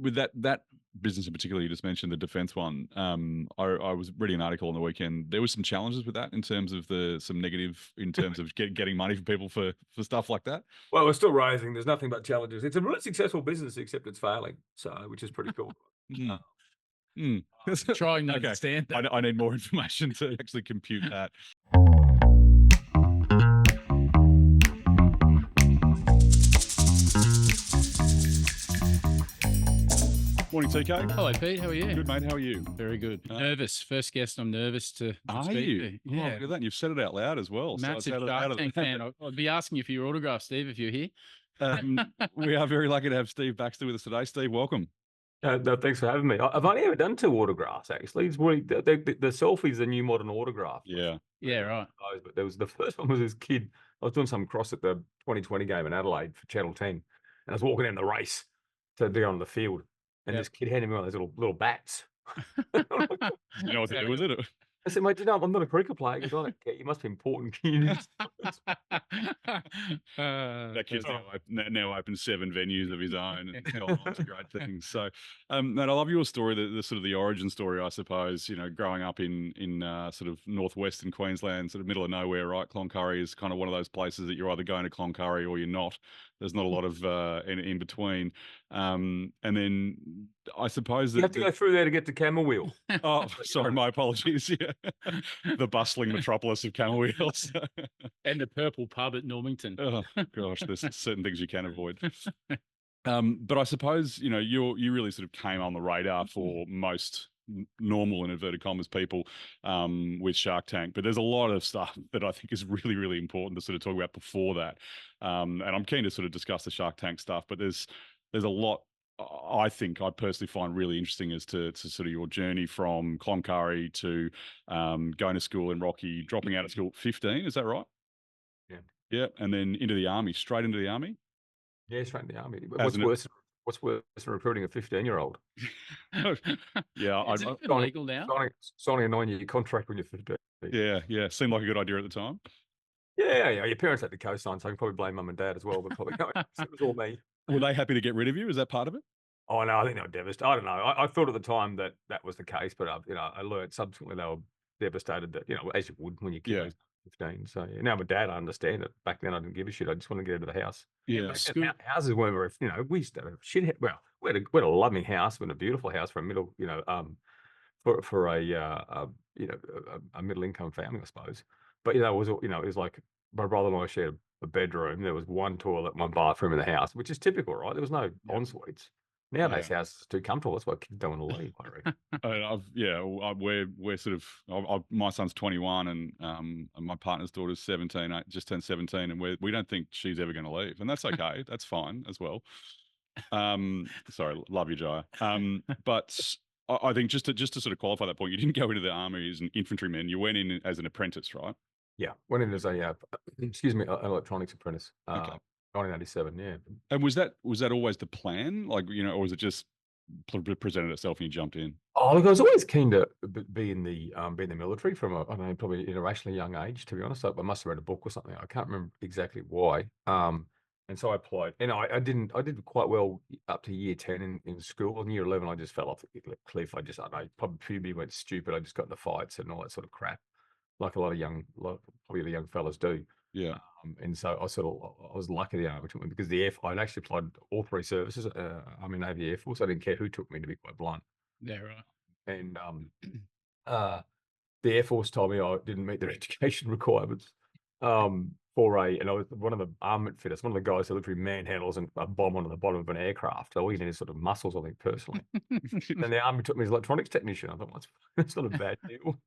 with that business in particular, you just mentioned the defence one. I was reading an article on the weekend. There was some challenges with that in terms of some negative in terms of getting money from people for stuff like that. Well, we're still rising. There's nothing but challenges. It's a really successful business, except it's failing. So, which is pretty cool. Trying to understand that. I need more information to actually compute that. Morning, TK. Hello, Pete. How are you? Good, mate. How are you? Very good. Nervous. First guest I'm nervous to Are speak you? to. Yeah. Oh, look at that. And you've said it out loud as well. Massive Shark Tank fan. I'd be asking you for your autograph, Steve, if you're here. We are very lucky to have Steve Baxter with us today. Steve, welcome. No, thanks for having me. I've only ever done 2 autographs, actually. It's really, the selfie's the new modern autograph. Yeah. Yeah, right. But there was the first one was this kid. I was doing some cross at the 2020 game in Adelaide for Channel 10, and I was walking down the race to go on the field, and this kid handed me one of those little bats. You know what to do with it? I said, mate, I'm not a cricket player. He goes, I don't care. You must be important. That kid's now opened 7 venues of his own and gone on to great things. So, mate, I love your story, the sort of the origin story, I suppose. You know, growing up in sort of northwestern Queensland, sort of middle of nowhere, right? Cloncurry is kind of one of those places that you're either going to Cloncurry or you're not. There's not a lot of in between. And then I suppose that you have to go through there to get to Camel Wheel. Oh, sorry, my apologies. Yeah. The bustling metropolis of Camel Wheels. And the Purple Pub at Normington. Oh gosh, there's certain things you can avoid. But I suppose, you know, you really sort of came on the radar for most normal, in inverted commas, people with Shark Tank. But there's a lot of stuff that I think is really, really important to sort of talk about before that. And I'm keen to sort of discuss the Shark Tank stuff, but there's a lot I think I personally find really interesting as to sort of your journey from Cloncurry to going to school in Rocky, dropping out of school at 15. Is that right? Yeah. Yeah. And then into the army, straight into the army? Yeah, straight into the army. What's worse than recruiting a 15-year-old? Yeah. Is it illegal now? Signing a 9-year contract when you're 15. Yeah. Seemed like a good idea at the time. Yeah. Your parents had to co-sign, so I can probably blame mum and dad as well, but probably no, it was all me. Were they happy to get rid of you? Is that part of it? Oh, no, I think they were devastated. I don't know. I thought at the time that was the case, but, I learned subsequently they were devastated that, as you would when your kid was 15. So now my dad, I understand it. Back then I didn't give a shit. I just wanted to get out of the house. Yeah. Houses weren't very, we used to have a shit. Well, we had a loving house, and a beautiful house for a middle, for a middle income family, I suppose. But, it was like my brother and I shared a bedroom. There was one toilet, one bathroom in the house, which is typical, right? There was no en suites. Nowadays, houses are too comfortable. That's why kids don't want to leave, I reckon. We're sort of. My son's 21, and my partner's daughter's 17, just turned 17, and we don't think she's ever going to leave, and that's okay. That's fine as well. Sorry, love you, Jaya. But I think just to sort of qualify that point, you didn't go into the army as an infantryman. You went in as an apprentice, right? Yeah, went in as an electronics apprentice. Okay. 1987, yeah. And was that always the plan? Like, or was it just presented itself and you jumped in? Oh, look, I was always keen to be in the military from probably an irrationally young age, to be honest. I must have read a book or something. I can't remember exactly why. And so I applied, and I did quite well up to year 10 in school. In year 11, I just fell off the cliff. I don't know, probably puberty went stupid. I just got in the fights and all that sort of crap, like probably the young fellas do. Yeah. And so I was lucky the army took me, because I'd actually applied all 3 services. I'm in Navy, Air Force. I didn't care who took me, to be quite blunt. Yeah, right. And the Air Force told me I didn't meet their education requirements. And I was one of the armament fitters, one of the guys who literally manhandles and a bomb onto the bottom of an aircraft. So all you need is sort of muscles, I think, personally. And the army took me as electronics technician. I thought, well, that's not a bad deal.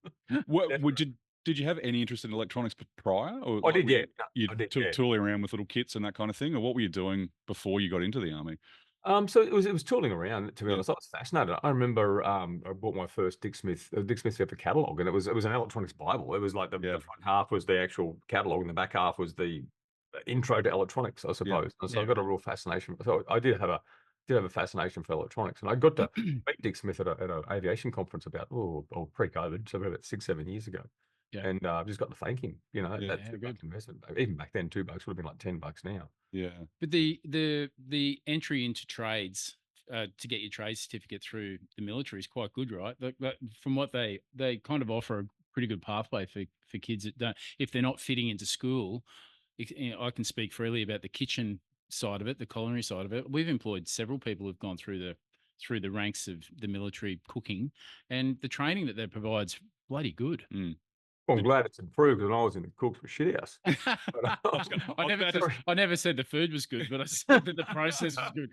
Did you have any interest in electronics prior? Or I did, yeah. You tooling around with little kits and that kind of thing, or what were you doing before you got into the army? So it was tooling around, to be honest. I was fascinated. I remember I bought my first Dick Smith ever catalogue, and it was an electronics Bible. It was like the front half was the actual catalogue, and the back half was the intro to electronics, I suppose. And so I got a real fascination. So I did have a fascination for electronics, and I got to meet Dick Smith at an aviation conference about pre-COVID, so about 6-7 years ago. Yeah. And I've just got to thank him. That's a good investment. Even back then, $2 would have been like $10 now. Yeah. But the entry into trades, to get your trade certificate through the military is quite good, right? From what they kind of offer a pretty good pathway for kids that don't, if they're not fitting into school. I can speak freely about the kitchen side of it, the culinary side of it. We've employed several people who've gone through the ranks of the military cooking, and the training that that provides bloody good. Well, I'm glad it's improved. When I was in the cooks for shit house. I never said the food was good, but I said that the process was good.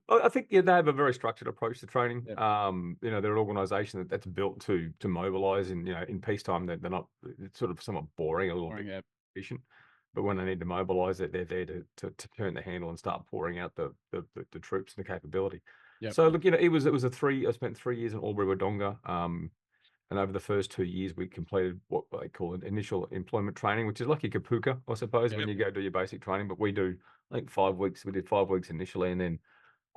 I think they have a very structured approach to training. Yep. They're an organisation that's built to mobilise, and in peacetime they're not. It's sort of somewhat boring, a little bit efficient. But when they need to mobilise, they're there to turn the handle and start pouring out the troops and the capability. Yep. So look, it was I spent 3 years in Albury-Wodonga. And over the first 2 years, we completed what they call an initial employment training, which is like your kapuka, I suppose, when you go do your basic training. But we do, I think, 5 weeks. We did 5 weeks initially, and then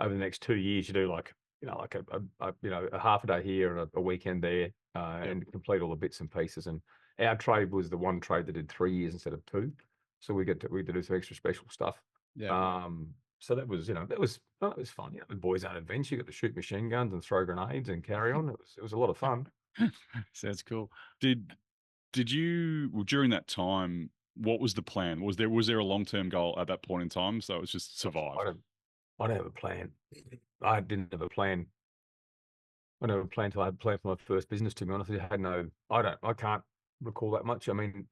over the next 2 years, you do like a half a day here and a weekend there, and complete all the bits and pieces. And our trade was the one trade that did 3 years instead of 2, so we get to do some extra special stuff. So that was it was fun. The boys' own adventure. You got to shoot machine guns and throw grenades and carry on. It was a lot of fun. Sounds cool. Did you during that time? What was the plan? Was there a long-term goal at that point in time? So it was just survive. I don't have a plan. I didn't have a plan. I never planned till I had planned for my first business. To be honest, I can't recall that much. I mean,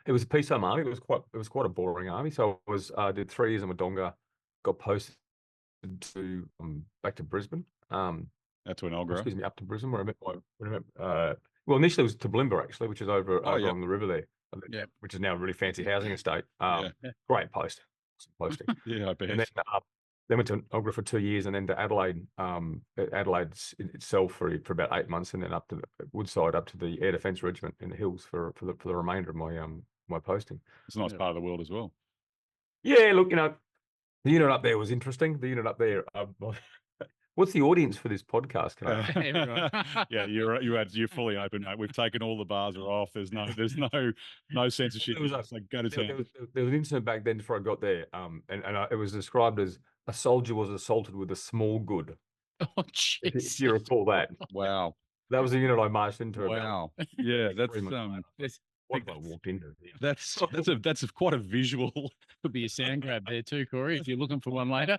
it was a peacetime army. It was quite a boring army. So I did 3 years in Wodonga, got posted to back to Brisbane. That's when I'll excuse me, up to Brisbane, where I met well, initially it was to Blimber, actually, which is over on the river there, which is now a really fancy housing estate. Great post, posting. I bet. And then went to Ogra for 2 years, and then to Adelaide, Adelaide itself for about 8 months, and then up to Woodside, up to the Air Defence Regiment in the hills for the remainder of my posting. It's a nice part of the world as well. Yeah, look, the unit up there was interesting. The unit up there. What's the audience for this podcast? You're fully open, mate. We've taken all the bars are off. There's no censorship. Go to town. There was an incident back then before I got there, it was described as a soldier was assaulted with a small good. Oh, jeez. If you recall that. Wow. That was the unit I marched into. Wow. Yeah, that's what I walked into. That's quite a visual. Could be a sound grab there too, Corey, if you're looking for one later.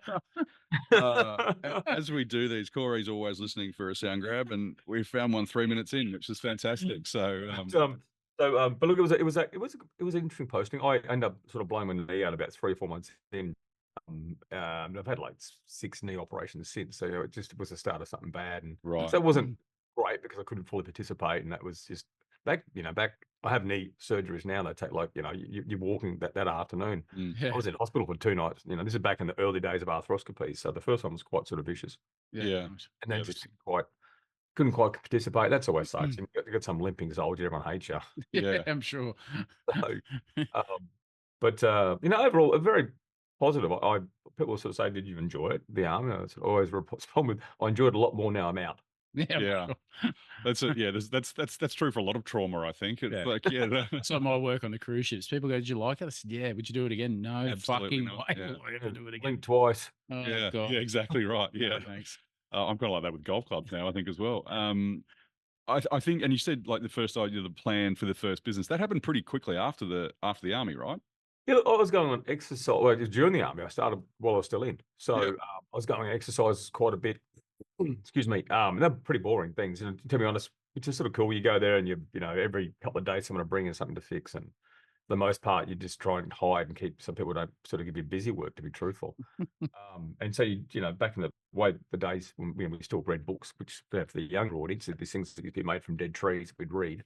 As we do these, Corey's always listening for a sound grab, and we found one 3 minutes in, which is fantastic. So, but look, it was an interesting posting. I ended up sort of blowing my knee out about 3 or 4 months in. I've had like 6 knee operations since, so it just was the start of something bad, and so it wasn't great because I couldn't fully participate, and that was just back. I have knee surgeries now. They take you're walking that afternoon. I was in hospital for 2 nights. This is back in the early days of arthroscopy. So the first one was quite sort of vicious. And then just couldn't quite participate. That's always sucks. You got some limping soldier. Everyone hates you. Yeah, I'm sure. But overall, a very positive. People sort of say, "Did you enjoy it?" The army. I always respond with, "I enjoyed it a lot more now I'm out." Yeah. That's that's true for a lot of trauma, I think. It's it's like my work on the cruise ships. People go, "Did you like it?" I said, "Yeah." "Would you do it again?" "No, absolutely fucking not. way. I'm gonna do it again." Blink twice. Oh, yeah, God. yeah, exactly right. Yeah, thanks. I'm kind of like that with golf clubs now, I think, as well. I think, and you said like the first idea, the plan for the first business, that happened pretty quickly after the army, right? Yeah, I was going on exercise. Well, during the army, I started while I was still in. So I was going on exercises quite a bit. Excuse me. They're pretty boring things. And to be honest, it's just sort of cool. You go there and every couple of days someone will bring in something to fix. And for the most part, you just try and hide and keep. Some people don't sort of give you busy work, to be truthful. And so back in the days when we still read books, which for the younger audience, these things that used to be made from dead trees, we'd read.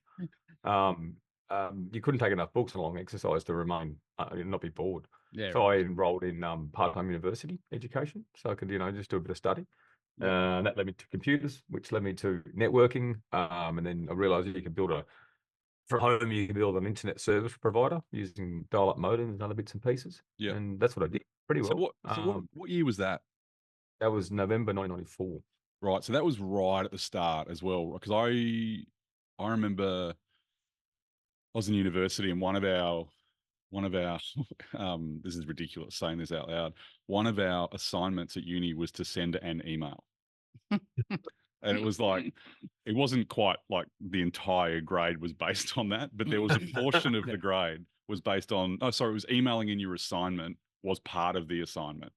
You couldn't take enough books along exercise to remain not be bored. So I enrolled in part-time university education, so I could just do a bit of study. That led me to computers, which led me to networking, and then I realised that you can build from home. You can build an internet service provider using dial-up modems and other bits and pieces. Yeah, and that's what I did pretty well. So what year was that? That was November 1994. Right, so that was right at the start as well, because I remember I was in university and one of one of our, this is ridiculous saying this out loud. One of our assignments at uni was to send an email. And it was like, it wasn't quite like the entire grade was based on that, but there was a portion of the grade was based on, it was emailing in your assignment was part of the assignment,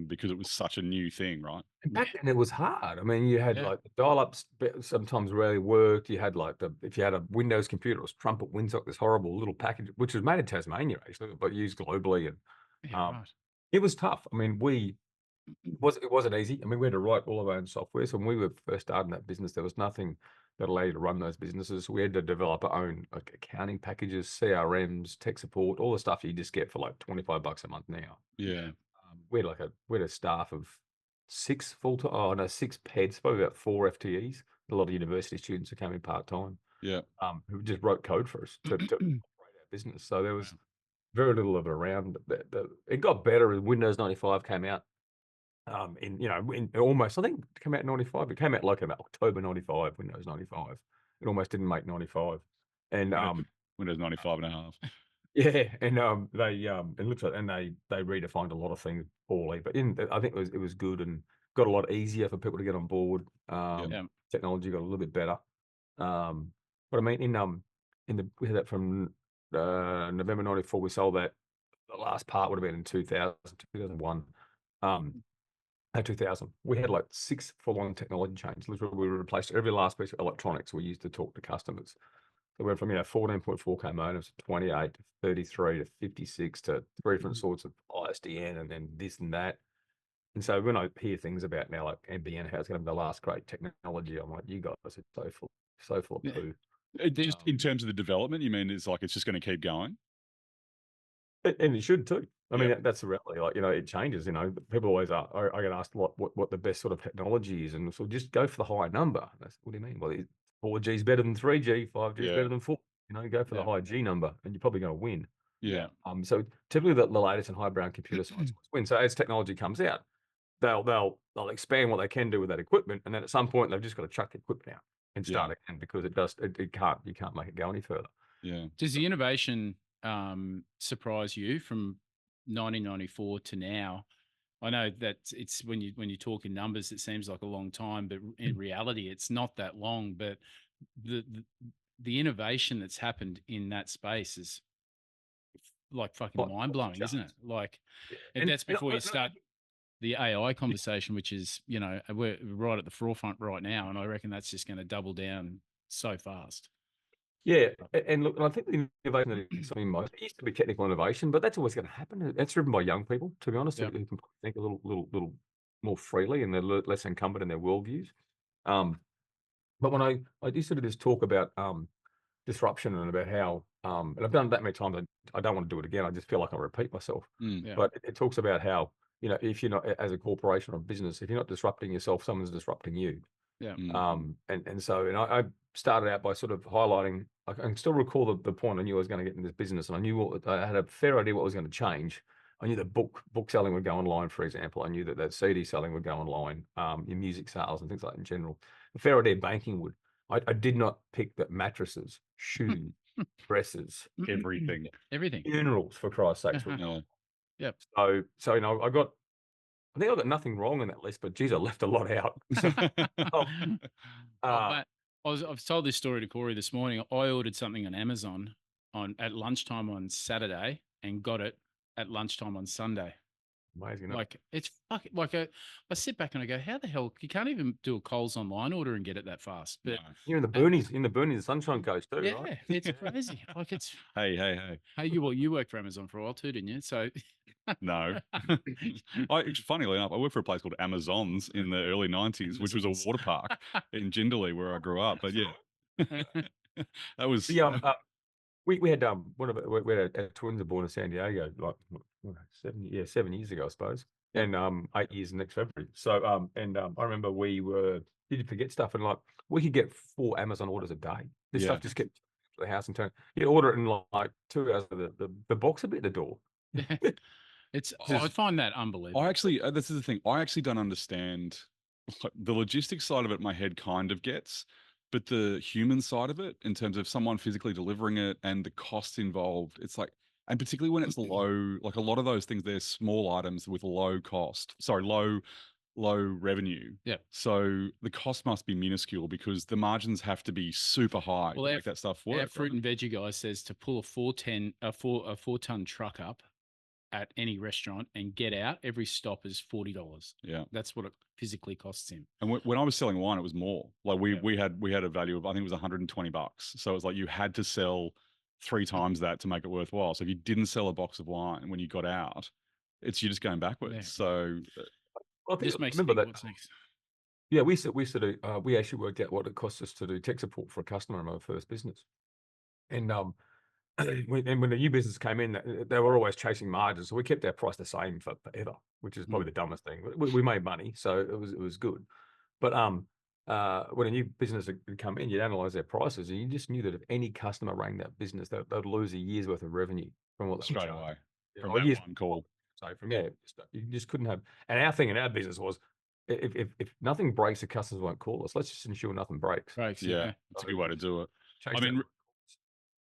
because it was such a new thing, right? And back then it was hard. I mean, you had like the dial-ups sometimes rarely worked. You had like if you had a Windows computer, it was Trumpet Windsock, this horrible little package, which was made in Tasmania actually, but used globally. And right. it was tough. I mean, it wasn't easy. I mean, we had to write all of our own software. So when we were first starting that business, there was nothing that allowed you to run those businesses. We had to develop our own like accounting packages, CRMs, tech support, all the stuff you just get for like $25 a month now. Yeah. We had a staff of 6 full-time, 6 PEDs, probably about 4 FTEs. A lot of university students who came in part-time. Yeah. Who just wrote code for us to operate our business. So there was very little of it around. It got better as Windows 95 came out. In almost, I think it came out in 95. It came out like about October 95, Windows 95. It almost didn't make 95. And Windows 95 and a half. yeah, and it looks like, and they redefined a lot of things poorly, but I think it was good and got a lot easier for people to get on board. Technology got a little bit better. But I mean, we had that from November 94. We sold that. The last part would have been in 2001. 2000. We had like 6 full-on technology changes. Literally, we replaced every last piece of electronics we used to talk to customers. So we went from 14.4K modems to 28 to 33 to 56 to 3 different sorts of ISDN and then this and that. And so when I hear things about now like NBN, how it's going to be the last great technology, I'm like, you guys are so full of poo. Just in terms of the development, you mean it's like it's just going to keep going? And it should too. I mean, that's the reality. Like, it changes. People always are. I get asked what the best sort of technology is, and so just go for the high number. That's what do you mean? Well, 4G is better than 3G, 5G is better than 4. Go for the high G number, and you're probably going to win. Yeah. So typically the latest and high-brown computer science win. So as technology comes out, they'll expand what they can do with that equipment, and then at some point they've just got to chuck the equipment out and start again because you can't make it go any further. Yeah. Does the innovation surprise you from 1994 to now? I know that it's when you talk in numbers, it seems like a long time, but in reality, it's not that long. But the innovation that's happened in that space is like fucking mind blowing, isn't it? Like, and that's before you start the AI conversation, which is we're right at the forefront right now, and I reckon that's just going to double down so fast. Yeah, and look, I think the innovation that excites me most, it used to be technical innovation, but that's always going to happen. That's driven by young people, to be honest, who can think a little more freely and they're less encumbered in their worldviews. But when I do sort of this talk about disruption and about how, and I've done that many times, I don't want to do it again. I just feel like I repeat myself. But it talks about how, if you're not, as a corporation or a business, if you're not disrupting yourself, someone's disrupting you. Yeah. So I started out by sort of highlighting. I can still recall the point I knew I was going to get in this business, and I knew I had a fair idea what was going to change. I knew that book selling would go online, for example. I knew that CD selling would go online, your music sales and things like that in general. A fair idea banking would. I did not pick that mattresses, shoes, dresses, Everything, funerals, for Christ's sake. Yep. So I think I got nothing wrong on that list, but geez, I left a lot out. But I've told this story to Corey this morning. I ordered something on Amazon at lunchtime on Saturday and got it at lunchtime on Sunday. Amazing. Like it's fucking like I sit back and I go, how the hell you can't even do a Coles online order and get it that fast? But you're in the boonies, the Sunshine Coast too, right? Yeah, it's crazy. Like it's hey. Hey, you worked for Amazon for a while too, didn't you? So no. Funnily enough, I worked for a place called Amazons in the early 90s, which was a water park in Jindalee where I grew up. But yeah, that was we had we had our twins born in San Diego like 7 years ago, I suppose, and 8 years next February. So I remember did forget stuff, and like we could get 4 Amazon orders a day. This stuff just kept to the house and turn. You'd order it in like 2 hours. The box would be at the door. I find that unbelievable. This is the thing. I actually don't understand the logistics side of it. My head kind of gets, but the human side of it, in terms of someone physically delivering it and the costs involved, it's like And particularly when it's low, like a lot of those things, they're small items with low revenue. Yeah. So the cost must be minuscule because the margins have to be super high to make that stuff work. Our fruit and veggie guy says to pull a 4-ton truck up at any restaurant and get out, every stop is $40. Yeah. That's what it physically costs him. And when I was selling wine, it was more. Like we had a value of, I think it was $120. So it was like you had to sell 3 times that to make it worthwhile. So if you didn't sell a box of wine when you got out, you're just going backwards. Yeah. So Well, I This makes remember me that. what's next. Yeah, we actually worked out what it cost us to do tech support for a customer in our first business, and when the new business came in, they were always chasing margins, so we kept our price the same for forever, which is probably the dumbest thing. We made money, so it was good. But when a new business would come in, you'd analyze their prices, and you just knew that if any customer rang that business, they'd lose a year's worth of revenue from what they straight were away charging. from Or that years one call. So you just couldn't have. And our thing in our business was, if nothing breaks, the customers won't call us. Let's just ensure nothing breaks. Yeah, it's a good way to do it. Chase I mean,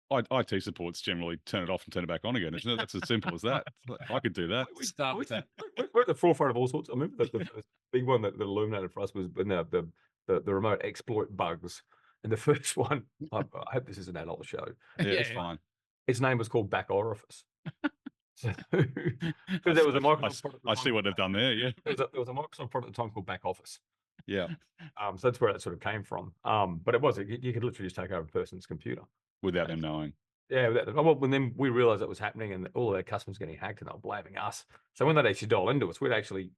IT support's generally turn it off and turn it back on again. Isn't it? That's as simple as that. I could do that. Start with that. We're at the forefront of all sorts. I remember the big one that illuminated for us was when the remote exploit bugs. And the first one, I hope this is an adult show. Yeah, it's fine. Its name was called Back Orifice. So, because there was a Microsoft product. I see what they've done there. Yeah, there was a Microsoft product at the time called Back Office. Yeah. So that's where it sort of came from. But it was you could literally just take over a person's computer without them knowing. Yeah, well, then we realized it was happening, and all of our customers getting hacked, and they were blaming us. So when they'd actually dial into us, we'd actually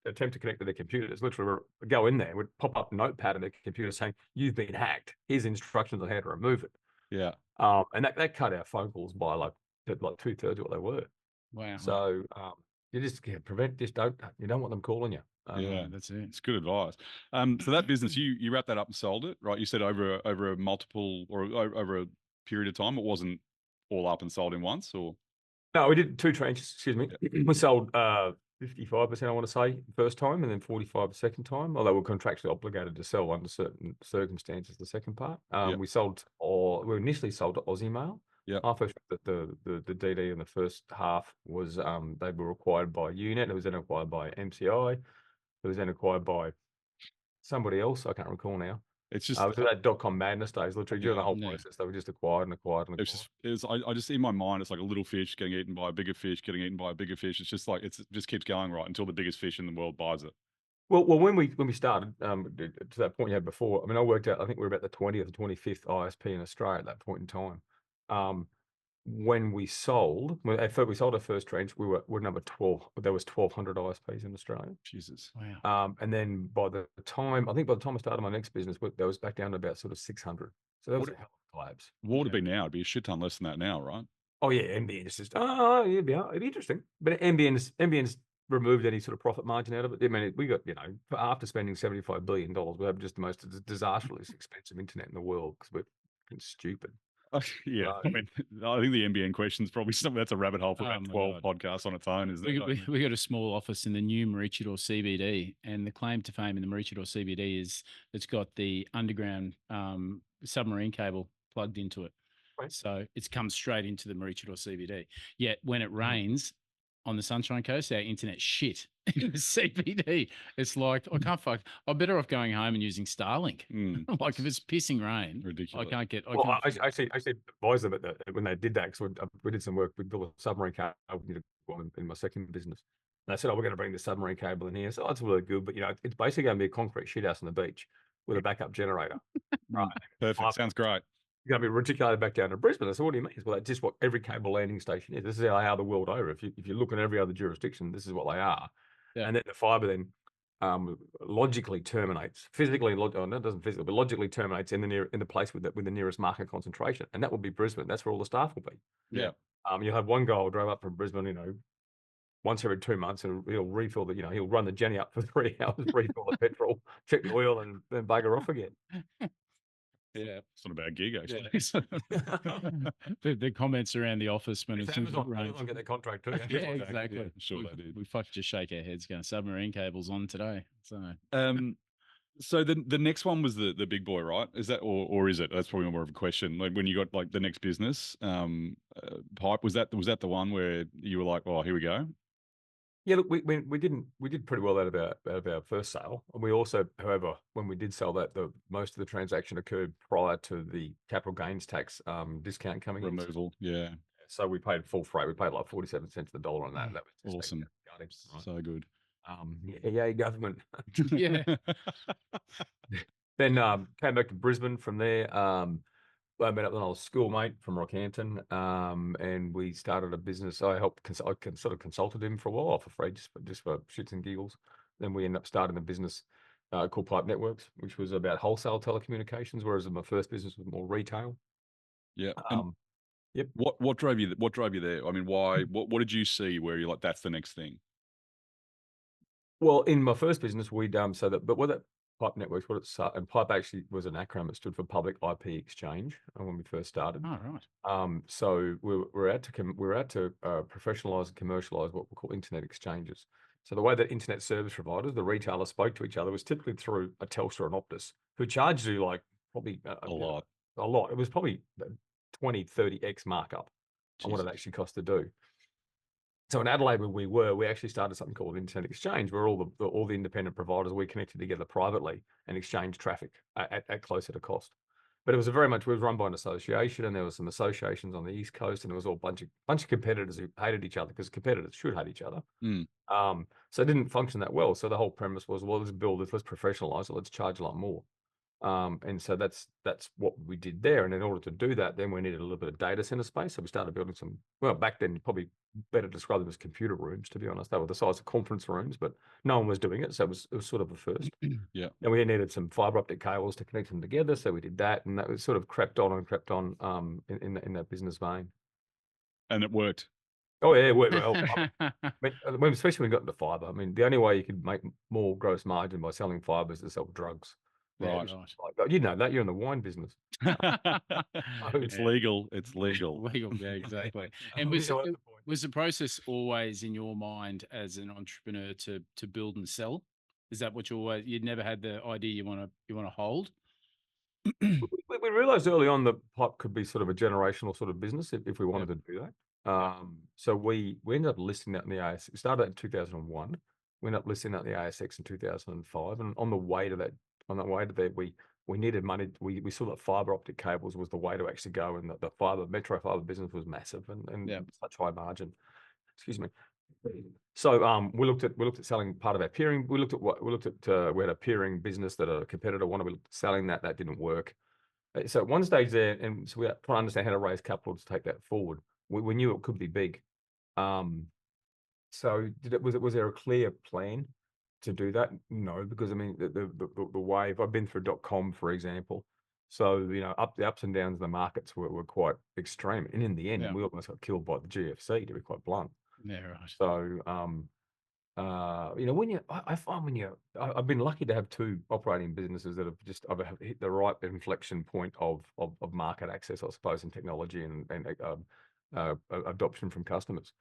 attempt to connect to their computers. Literally, go in there, would pop up a notepad on their computer saying, "You've been hacked. Here's instructions on how to remove it." Yeah. And that cut our phone calls by like 2/3 of what they were. Wow. So you just you don't want them calling you. Yeah, that's it. It's good advice. So that business, you wrapped that up and sold it, right? You said over a multiple or over a period of time. It wasn't all up and sold in once, or no, we did 2 tranches. Excuse me. Yeah. We sold 55%, I want to say, first time, and then 45% the second time. Although we're contractually obligated to sell under certain circumstances the second part. We initially sold to Aussie Mail. Yeah. Half of the DD in the first half was they were acquired by UNet. It was then acquired by MCI. It was then acquired by somebody else. I can't recall now. It's just it was that .com madness days. Literally during the whole process, they were just acquired and acquired and acquired. I just in my mind, it's like a little fish getting eaten by a bigger fish, getting eaten by a bigger fish. It's just like it just keeps going right until the biggest fish in the world buys it. Well, when we started to that point you had before, I mean, I worked out. I think we were about the 20th or 25th ISP in Australia at that point in time. When we sold, we sold our first tranche, we're number 12. There was 1,200 ISPs in Australia. Jesus. Wow. And then by the time I started my next business, that was back down to about sort of 600. So that was a hell of a collapse. What would it be now? It'd be a shit ton less than that now, right? Oh yeah, NBN is just it'd be interesting. But NBN's removed any sort of profit margin out of it. I mean, we got, after spending $75 billion, we have just the most disastrously expensive internet in the world because we're fucking stupid. Yeah, I mean, I think the NBN question is probably something that's a rabbit hole for about 12 podcasts on its own. Is we got a small office in the new Maroochydore CBD, and the claim to fame in the Maroochydore CBD is it's got the underground submarine cable plugged into it, so it comes straight into the Maroochydore CBD. Yet when it rains on the Sunshine Coast, our internet shit in the CBD. It's like I'm better off going home and using Starlink. Like if it's pissing rain, ridiculous. I actually advised them when they did that, because we did some work. We built a submarine cable in my second business. And they said, we're going to bring the submarine cable in here. So that's really good, but it's basically going to be a concrete shithouse on the beach with a backup generator. Right. Perfect. Sounds great. You're going to be reticulated back down to Brisbane. I said, what do you mean? Well, that's just what every cable landing station is. This is how they are the world over. If you look at every other jurisdiction, this is what they are. Yeah. And then the fibre then logically terminates, physically, no, it doesn't physically, but logically terminates in the place with the nearest market concentration, and that will be Brisbane. That's where all the staff will be. Yeah. You'll have one guy who drove up from Brisbane, once every 2 months, and he'll refill he'll run the Jenny up for 3 hours, refill the petrol, check the oil, and then bugger off again. Yeah, it's not a bad gig actually. Yeah. the comments around the office when it's Amazon get their contract too. Yeah, exactly. Yeah, sure they did. We just shake our heads going submarine cables on today. So So the next one was the big boy, right? Is that or is it? That's probably more of a question. Like when you got like the next business, Pipe, was that the one where you were like, oh, here we go? Yeah, look, we did pretty well out of our first sale, and we also, however, when we did sell that, the most of the transaction occurred prior to the capital gains tax discount coming in. Removal, yeah. So we paid full freight. We paid like 47 cents the dollar on that. That was just Awesome. gutting, right? So good. Yeah, government. Yeah. Then came back to Brisbane from there. I met up with an old schoolmate from Rockhampton, and we started a business. I sort of consulted him for a while for free, just for shits and giggles. Then we ended up starting a business called Pipe Networks, which was about wholesale telecommunications, whereas my first business was more retail. Yeah. Yep. What drove you? What drove you there? I mean, why? What did you see where you're like, that's the next thing? Well, in my first business, we'd but what that Pipe Networks, and Pipe actually was an acronym that stood for Public IP Exchange when we first started. Oh, right. So we're out to professionalize and commercialize what we call internet exchanges. So the way that internet service providers, the retailers, spoke to each other was typically through a Telstra or an Optus, who charged you like probably A lot. A lot. It was probably 20, 30x markup on what it actually cost to do. So in Adelaide, where we actually started something called Internet Exchange, where all the independent providers, we connected together privately and exchanged traffic at closer to cost. But it was it was run by an association, and there were some associations on the East Coast, and it was all bunch of competitors who hated each other, because competitors should hate each other. So it didn't function that well. So the whole premise was, well, let's build this, let's professionalize it, let's charge a lot more. And so that's what we did there. And in order to do that, then we needed a little bit of data center space. So we started building some, well, back then, probably better describe them as computer rooms, to be honest. They were the size of conference rooms, but no one was doing it. So it was sort of a first. Yeah. And we needed some fiber optic cables to connect them together. So we did that. And that was sort of crept on in that business vein. And it worked. Oh, yeah, it worked well. Especially when we got into fiber. I mean, the only way you could make more gross margin by selling fiber is to sell drugs. Right. Like, you know that, you're in the wine business. It's legal. It's legal. Legal, yeah, exactly. And was the process always in your mind as an entrepreneur to build and sell? Is that what you'd never had the idea you want to hold? We realized early on that Pipe could be sort of a generational sort of business if we wanted to do that. So we ended up listing that in the ASX. We started in 2001. We ended up listing that in the ASX in 2005. And on the way to that, we needed money. We saw that fiber optic cables was the way to actually go, and the metro fiber business was massive and such high margin. Excuse me. So we looked at selling part of our peering. We had a peering business that a competitor wanted. We looked at selling that. That didn't work. So at one stage there, and so we had to try to understand how to raise capital to take that forward. We knew it could be big. So was there a clear plan to do that? No, because I mean the wave. I've been through .com, for example. So the ups and downs of the markets were quite extreme, and in the end, we almost got killed by the GFC, to be quite blunt. Yeah, right. So I find I've been lucky to have two operating businesses that have hit the right inflection point of market access, I suppose, and technology and adoption from customers.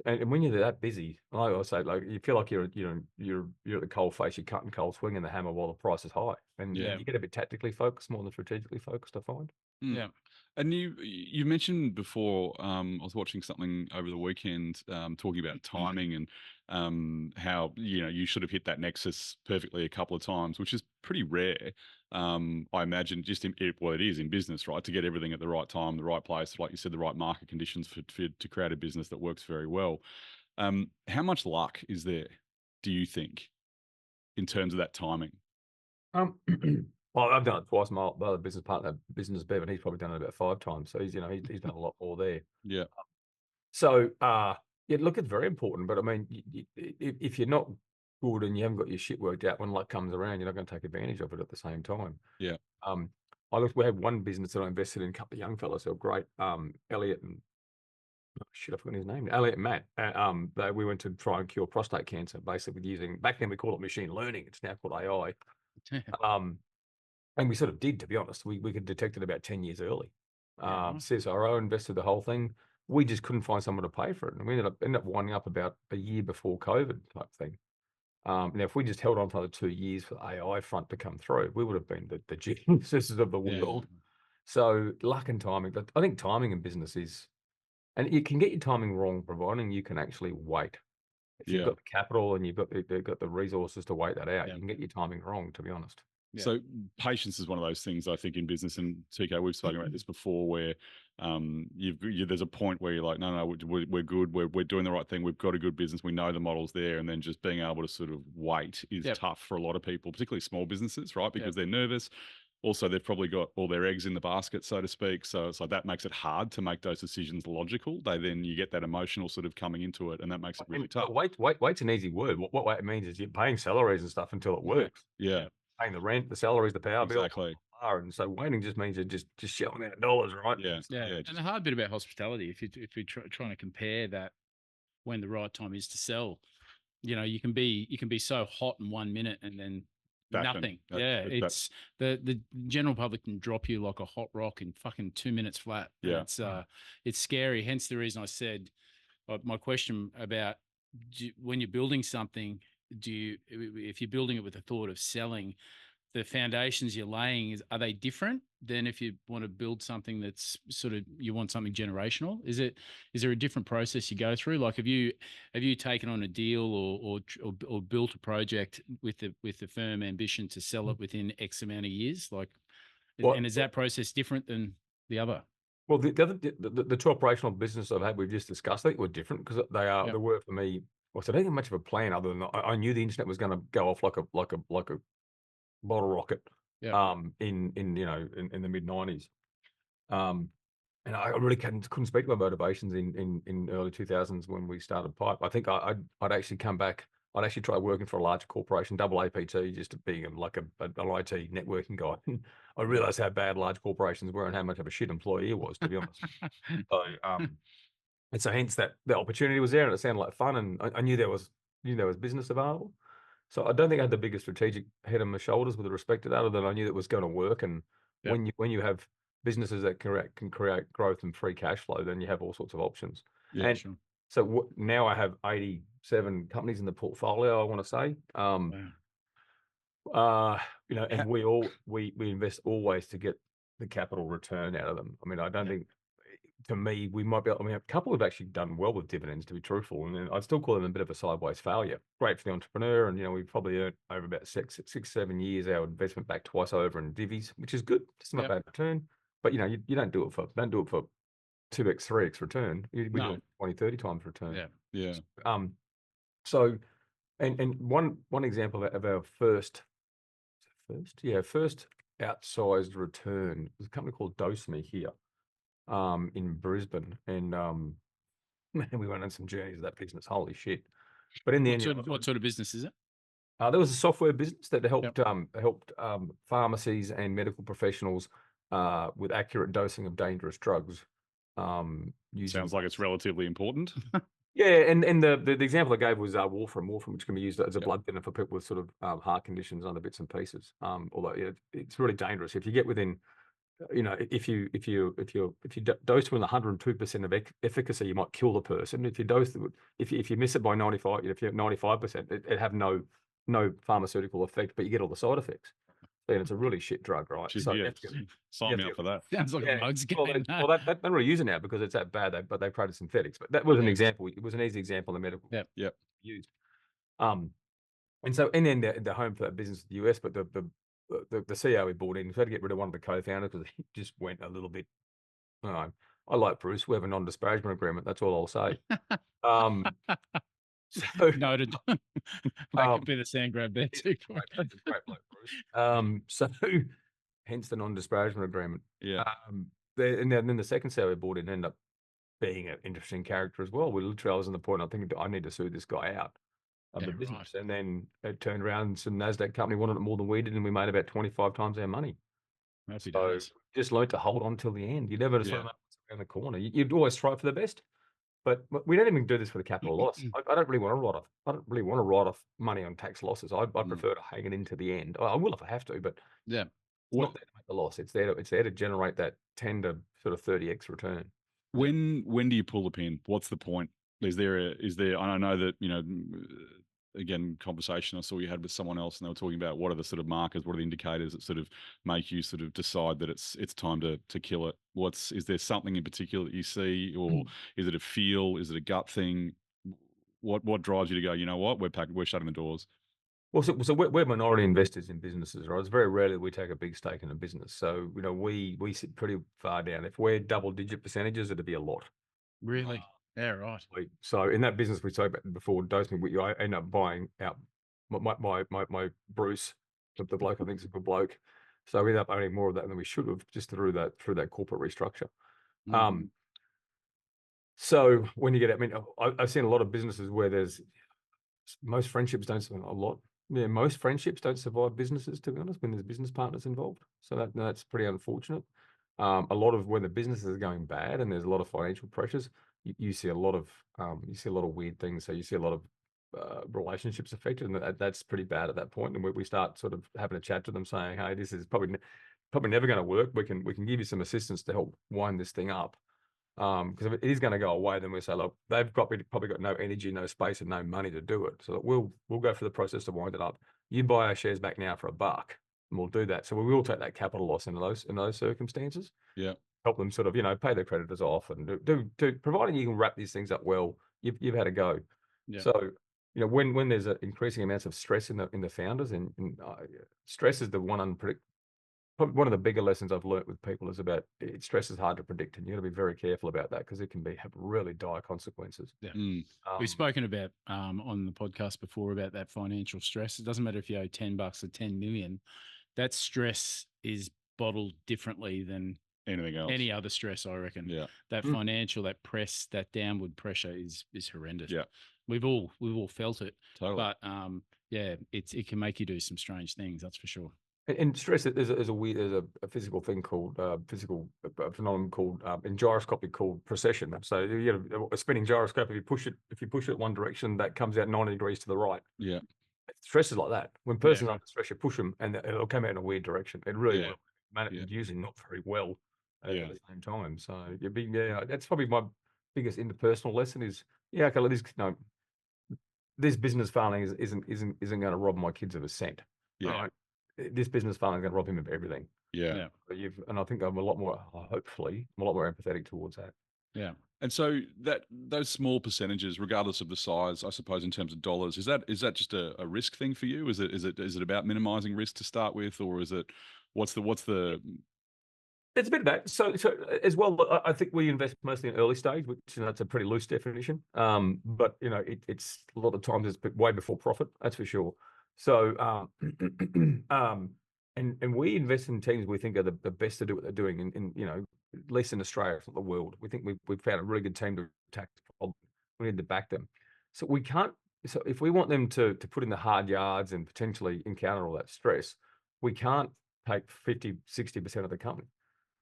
And when you're that busy, I always say, like, you feel like you're at the coal face, you're cutting coal, swinging the hammer while the price is high, and you get a bit tactically focused more than strategically focused, I find. Yeah. And you mentioned before, I was watching something over the weekend talking about timing and how you should have hit that nexus perfectly a couple of times, which is pretty rare. I imagine just it is in business, right? To get everything at the right time, the right place, like you said, the right market conditions to create a business that works very well. How much luck is there, do you think, in terms of that timing? Well, I've done it twice. My other business partner, Business Bevan, he's probably done it about 5 times. So he's done a lot more there. Yeah. So look, it's very important. But I mean, if you're not good and you haven't got your shit worked out, when luck comes around, you're not going to take advantage of it at the same time. Yeah. We had one business that I invested in, a couple of young fellas who are great. Elliot and I forgot his name. Elliot and Matt. We went to try and cure prostate cancer, basically using, back then we call it machine learning. It's now called AI. And we sort of did, to be honest. We could detect it about 10 years early. CSIRO invested the whole thing. We just couldn't find someone to pay for it. And we ended up winding up about a year before COVID type thing. Now, if we just held on for another 2 years for the AI front to come through, we would have been the geniuses of the Yeah. world. So luck and timing, but I think timing in business is, and you can get your timing wrong, providing you can actually wait. If you've Yeah. got the capital and you've got the resources to wait that out, Yeah. you can get your timing wrong, to be honest. Yeah. So patience is one of those things I think in business, and TK, we've spoken about this before, where there's a point where you're like, no, we're good, we're doing the right thing, we've got a good business, we know the model's there, and then just being able to sort of wait is tough for a lot of people, particularly small businesses, right? Because they're nervous. Also, they've probably got all their eggs in the basket, so to speak. So it's like that makes it hard to make those decisions logical. You get that emotional sort of coming into it, and that makes it really tough. Wait's an easy word. What wait means is you're paying salaries and stuff until it works. Yeah. Paying the rent, the salaries, the power bill. Exactly. And so waiting just means you're just shelling out dollars, right? Yeah. And the hard bit about hospitality, if you're trying to compare that, when the right time is to sell, you can be so hot in 1 minute and then nothing. It's the general public can drop you like a hot rock in fucking 2 minutes flat. Yeah. It's scary. Hence the reason I said my question about when you're building something, if you're building it with the thought of selling, the foundations you're laying, are they different than if you want to build something that's sort of, you want something generational? Is there a different process you go through? Like, have you taken on a deal or built a project with the firm ambition to sell it within X amount of years? Like, and is that process different than the other? Well, the two operational business I've had, we've just discussed, I think were different because they were for me. Well, so I didn't have much of a plan other than I knew the internet was going to go off like a bottle rocket. In the mid-90s. And I really couldn't speak to my motivations in early 2000s when we started Pipe. I think I'd actually come back. I'd actually try working for a large corporation, double APT, just being like an IT networking guy. I realized how bad large corporations were and how much of a shit employee it was, to be honest. And so hence that the opportunity was there and it sounded like fun, and I knew there was business available. So I don't think I had the biggest strategic head on my shoulders with respect to that, other than I knew that was going to work. And when you have businesses that can create growth and free cash flow, then you have all sorts of options. Yeah, and sure. So now I have 87 companies in the portfolio, I want to say. And we invest always to get the capital return out of them. I mean, I don't think, to me, we might be able, a couple have actually done well with dividends, to be truthful, and I'd still call them a bit of a sideways failure. Great for the entrepreneur, and we've probably earned over about 7 years our investment back twice over in divvies, which is good. It's not a bad return, but you don't do it for 2x, 3x return. We do it 20, 30 times return. Yeah. So, and one example of our first outsized return was a company called Dose Me here. In Brisbane, and man, we went on some journeys of that business. Holy shit! But in the end, what sort of business is it? There was a software business that helped pharmacies and medical professionals with accurate dosing of dangerous drugs. Sounds like it's relatively important. Yeah, and the example I gave was warfarin, which can be used as a blood thinner for people with sort of heart conditions and other bits and pieces. Although it's really dangerous if you get within. If you dose with 102% of efficacy, you might kill the person. If you miss it by 95, if you have 95%, it have no pharmaceutical effect, but you get all the side effects. And it's a really shit drug, right? Sign me up for that. Sounds like a mug's game. They don't really use it now because it's that bad. But they created synthetics. But that was an example. It was an easy example of medical used. And then the home for that business in the US, but the CEO we brought in, we had to get rid of one of the co-founders because he just went a little bit. I like Bruce. We have a non-disparagement agreement. That's all I'll say. So noted. That could be the sand grab there too. Great bloke, Bruce. So hence the non-disparagement agreement. Yeah. And then the second CEO we brought in ended up being an interesting character as well. I was on the point, I think I need to sue this guy out of the business. Right. And then it turned around, some NASDAQ company wanted it more than we did, and we made about 25 times our money. So just learned to hold on till the end. You never sort of know what's around the corner. You'd always try for the best, but we don't even do this for the capital loss. I don't really want to write off money on tax losses. I prefer to hang it into the end. I will if I have to, but it's not there to make the loss. It's there to generate that 10 to sort of 30x return. When do you pull the pin? What's the point? Is there? I know that again, conversation I saw you had with someone else, and they were talking about what are the sort of markers, what are the indicators that sort of make you sort of decide that it's time to kill it? Is there something in particular that you see, or is it a feel? Is it a gut thing? What drives you to go, you know what, we're shutting the doors? Well, so we're minority investors in businesses, right? It's very rarely we take a big stake in a business. So, we sit pretty far down. If we're double-digit percentages, it'd be a lot. Really? Yeah, right. So in that business we spoke about before, Dosing, I end up buying out my Bruce, the bloke I think is a good bloke. So we end up owning more of that than we should have, just through that corporate restructure. So when you get, I've seen a lot of businesses where most friendships don't survive a lot. Yeah, most friendships don't survive businesses, to be honest, when there's business partners involved. So that's pretty unfortunate. A lot of when the business is going bad and there's a lot of financial pressures, you see a lot of weird things. So you see a lot of relationships affected, and that's pretty bad at that point. And we start sort of having a chat to them, saying, "Hey, this is probably never going to work. We can give you some assistance to help wind this thing up." Because if it is going to go away, then we say, look, they've probably got no energy, no space, and no money to do it. So we'll go through the process to wind it up. You buy our shares back now for $1, and we'll do that. So we will take that capital loss in those circumstances. Yeah, help them sort of pay their creditors off, and do providing you can wrap these things up well. You've had a go. Yeah. So when there's increasing amounts of stress in the founders, and stress is the probably one of the bigger lessons I've learned with people is about stress is hard to predict, and you got to be very careful about that because it can have really dire consequences. Yeah. We've spoken about on the podcast before about that financial stress. It doesn't matter if you owe $10 or 10 million. That stress is bottled differently than anything else, any other stress, I reckon. Yeah. That financial, that downward pressure is horrendous. Yeah. We've all felt it. Totally. But it can make you do some strange things, that's for sure. And stress, there's a physical thing called phenomenon called in gyroscopy called precession. So you get a spinning gyroscope. If you push it one direction, that comes out 90 degrees to the right. Yeah. Stress is like that. When person's under stress, you push them, and it'll come out in a weird direction. It really will. Usually not very well at the same time. So that's probably my biggest interpersonal lesson is okay, this business failing isn't going to rob my kids of a cent. Yeah. Right? This business failing is going to rob him of everything. Yeah. And I think I'm a lot more empathetic towards that. Yeah. And so those small percentages, regardless of the size, I suppose in terms of dollars, is that just a risk thing for you? Is it about minimizing risk to start with, or is it what's the It's a bit of that. So as well, I think we invest mostly in early stage, which that's a pretty loose definition. But it's a lot of times it's way before profit. That's for sure. So and we invest in teams we think are the best to do what they're doing. In at least in Australia, if not the world, we think we've found a really good team to attack the problem. We need to back them. So we can't. So if we want them to put in the hard yards and potentially encounter all that stress, we can't take 50-60% of the company.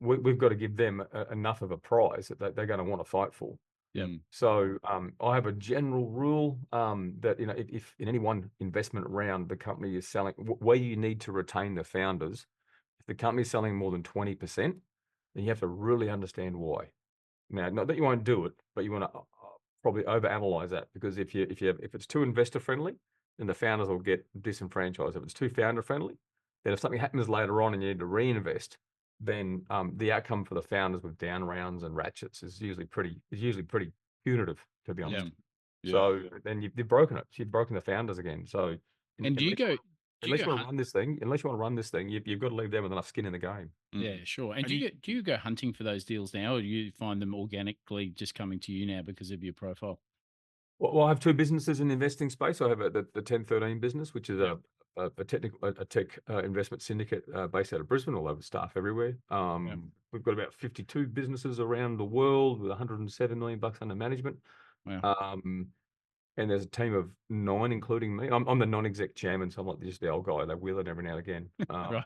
We've got to give them enough of a prize that they're going to want to fight for. Yeah. So I have a general rule that if in any one investment round the company is selling, where you need to retain the founders, if the company is selling more than 20%, then you have to really understand why. Now, not that you won't do it, but you want to probably overanalyze that, because if it's too investor friendly, then the founders will get disenfranchised. If it's too founder friendly, then if something happens later on and you need to reinvest, then the outcome for the founders with down rounds and ratchets is usually pretty punitive, to be honest. Yeah. So then you've broken it. You've broken the founders again. So And unless you want to run this thing, you've got to leave them with enough skin in the game. Yeah, sure. And do you go hunting for those deals now, or do you find them organically just coming to you now because of your profile? Well, I have two businesses in the investing space. I have the 1013 business, which is a tech investment syndicate based out of Brisbane, all over staff everywhere. We've got about 52 businesses around the world with $107 million under management. Wow. And there's a team of 9, including me. I'm the non-exec chairman, so I'm not just the old guy. They wheel it every now and again. Right.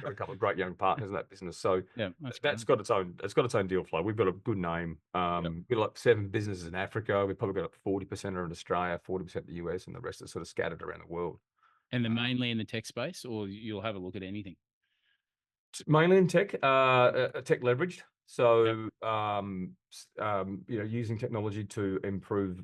Got a couple of great young partners in that business. So that's got its own deal flow. We've got a good name. We've got like 7 businesses in Africa. We've probably got 40% are in Australia, 40% in the US, and the rest are sort of scattered around the world. And they're mainly in the tech space, or you'll have a look at anything? Mainly in tech, tech leveraged. So, using technology to improve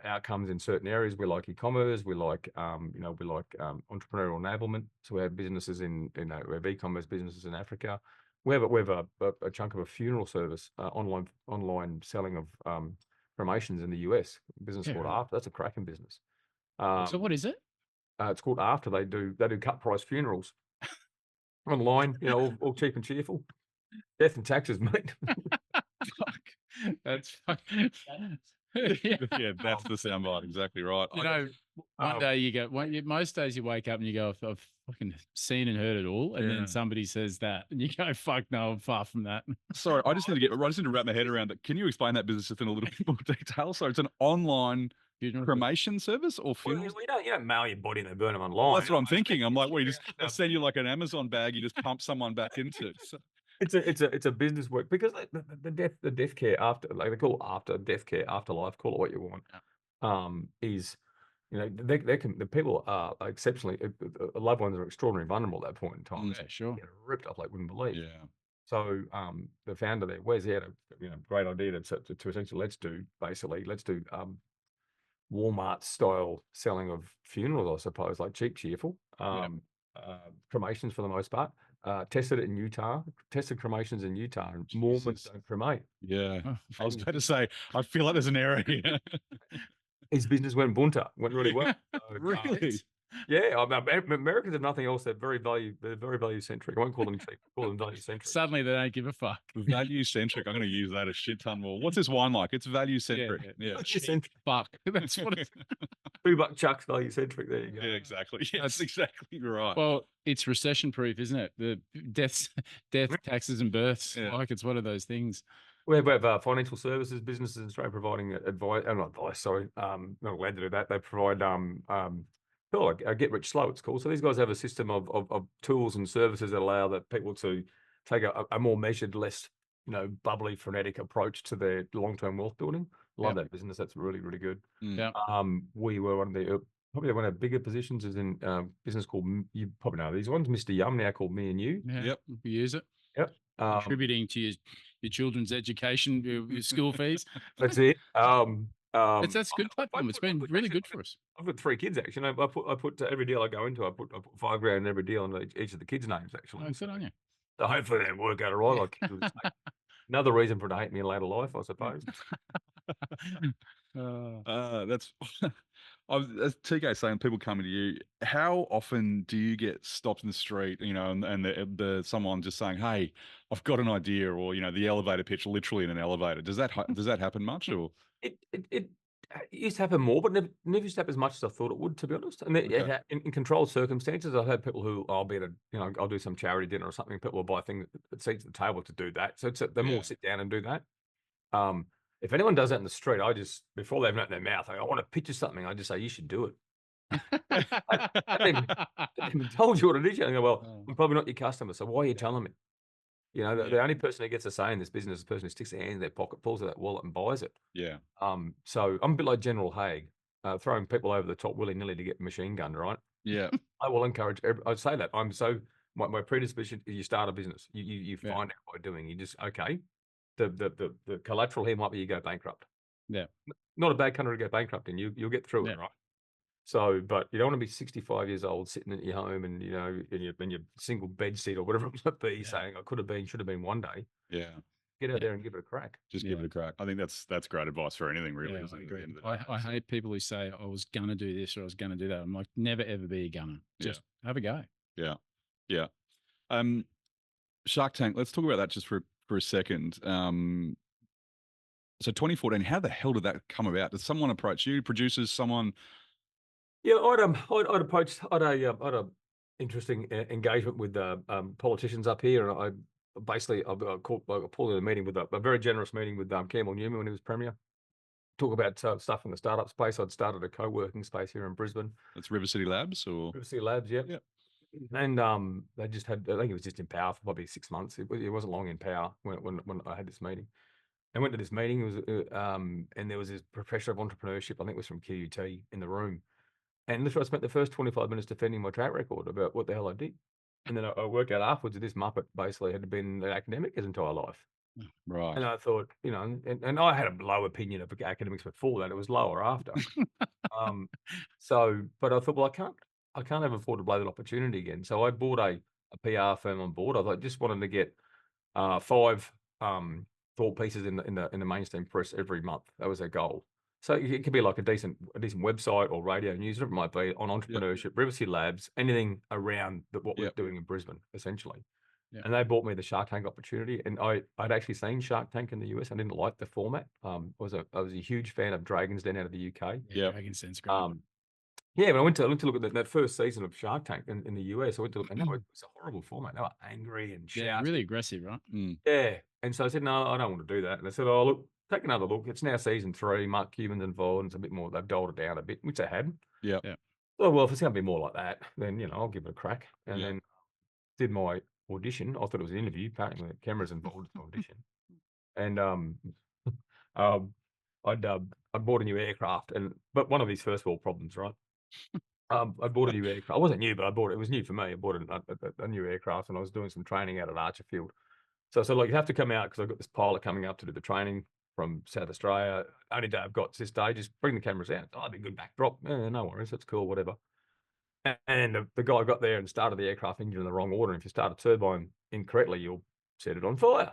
outcomes in certain areas. We like e-commerce. We like, entrepreneurial enablement. So we have businesses we have e-commerce businesses in Africa. We have a chunk of a funeral service, online selling of cremations in the US. Business called After. That's a cracking business. So what is it? It's called After. They do cut price funerals online. All cheap and cheerful. Death and taxes, mate. Fuck. That's Yeah, that's the soundbite. Exactly right. One day you go. Most days you wake up and you go, I've fucking seen and heard it all, and then somebody says that, and you go, "Fuck no, I'm far from that." Sorry, I just need to wrap my head around it. Can you explain that business in a little bit more detail? So it's an online cremation service or funeral? Well, you don't mail your body and they burn them online. Well, that's what I'm thinking. I'm like, well, they send you like an Amazon bag, you just pump someone back into it. So. It's a business work because the death care after, like they call after death care, afterlife, call it what you want. Is the people are exceptionally, loved ones are extraordinarily vulnerable at that point in time. Yeah, sure. Ripped off like wouldn't believe. Yeah. So the founder there, Wes, he had a great idea to essentially let's do Walmart style selling of funerals, I suppose, like cheap, cheerful. Cremations for the most part. Tested it in Utah. Tested cremations in Utah, and Mormons don't cremate. Yeah, I was about to say, I feel like there's an error here. His business went bunter, went really well. So, really? Yeah, Americans have nothing else. They're very value centric. I won't call them cheap. Call them value centric. Suddenly they don't give a fuck. Value centric. I'm going to use that a shit ton more. What's this wine like? It's value centric. Yeah. Fuck. That's what it's. $2 chucks value centric. There you go. Yeah, exactly. Yeah, that's exactly right. Well, it's recession proof, isn't it? The death, taxes, and births. Yeah. Like it's one of those things. We have financial services businesses in Australia providing advice. Not advice. Sorry, not allowed to do that. They provide get rich slow. It's called. So these guys have a system of tools and services that allow that people to take a more measured, less bubbly, frenetic approach to their long-term wealth building. Love that business. That's really, really good. Yeah. We were one of the bigger positions is in business called, you probably know these ones, Mr. Yum, now called Me and You. Yeah. Yep. We use it. Yep. Contributing to your children's education, your school fees. That's it. That's a good platform. It's been really good for us. I've got 3 kids actually. I put every deal I go into, I put $5,000 in every deal on each of the kids' names actually. Oh, good on you. So hopefully they work out all right. Another reason for them to hate me in later life, I suppose. That's as TK saying, people coming to you. How often do you get stopped in the street, and the someone just saying, "Hey, I've got an idea," or the elevator pitch, literally in an elevator? Does that happen much? Or it used to happen more, but never used to happen as much as I thought it would, to be honest. And in controlled circumstances, I've had people who I'll be at I'll do some charity dinner or something. People will buy things at seats at the table to do that. So they more sit down and do that. If anyone does that in the street, I just, before they even open their mouth, I want to pitch you something. I just say, you should do it. I haven't even told you what it is yet. I go, well, I'm probably not your customer, so why are you telling me? The only person who gets a say in this business is the person who sticks their hand in their pocket, pulls out that wallet and buys it. Yeah. So I'm a bit like General Haig, throwing people over the top willy-nilly to get machine gunned, right? Yeah. I will encourage, I'd say that. My predisposition is you start a business. You find out by doing. You just, okay. The collateral here might be you go bankrupt. Yeah. Not a bad country to go bankrupt in. You'll get through it, right? So, but you don't want to be 65 years old sitting at your home and in your single bed seat or whatever it might be, saying I could have been, should have been one day. Yeah. Get out there and give it a crack. Just give it a crack. I think that's great advice for anything, really. Yeah, I agree. I hate people who say I was gonna do this or I was gonna do that. I'm like, never ever be a gunner. Just have a go. Yeah. Yeah. Shark Tank. Let's talk about that just for a second. So 2014, how the hell did that come about? Did someone approach you, producers, someone? Yeah, I'd approached, I had a interesting engagement with politicians up here, and I pulled in a meeting with a very generous meeting with Campbell Newman when he was Premier. Talk about stuff in the startup space. I'd started a co-working space here in Brisbane. That's River City Labs, or River City Labs, yeah. And they just had, I think it was just in power for probably 6 months. It wasn't long in power when I had this meeting. I went to this meeting. It was and there was this professor of entrepreneurship, I think it was from QUT, in the room. And literally I spent the first 25 minutes defending my track record about what the hell I did. And then I worked out afterwards that this Muppet basically had been an academic his entire life. Right. And I thought, and I had a low opinion of academics before that. It was lower after. But I thought, well, I can't ever afford to blow that opportunity again. So I bought a PR firm on board. I thought, just wanted to get 5 thought pieces in the mainstream press every month. That was their goal. So it could be like a decent website or radio news, whatever it might be, on entrepreneurship, privacy labs, anything around what we're doing in Brisbane, essentially. Yeah. And they bought me the Shark Tank opportunity. And I'd actually seen Shark Tank in the US. I didn't like the format. I was a huge fan of Dragon's Den out of the UK. Yeah, Dragon's Den's great. Yeah, when I went to look at that first season of Shark Tank in the US, I went to look, and it was a horrible format. They were angry and shouting. Really aggressive, right? Yeah. And so I said, no, I don't want to do that. And I said, oh, look, take another look. It's now season 3. Mark Cuban's involved. And it's a bit more, they've doled it down a bit, which they had. Yeah. Oh, well, if it's going to be more like that, then, I'll give it a crack. And then did my audition. I thought it was an interview. Apparently the camera's involved in the audition. And I bought a new aircraft. But one of these first world problems, right? I bought a new aircraft. It wasn't new, but it was new for me. I bought a new aircraft, and I was doing some training out at Archerfield. So I said, look, you have to come out because I've got this pilot coming up to do the training from South Australia. Only day I've got this day, just bring the cameras out. Oh, that'd be a good backdrop. No worries, that's cool, whatever. And the guy got there and started the aircraft engine in the wrong order. And if you start a turbine incorrectly, you'll set it on fire.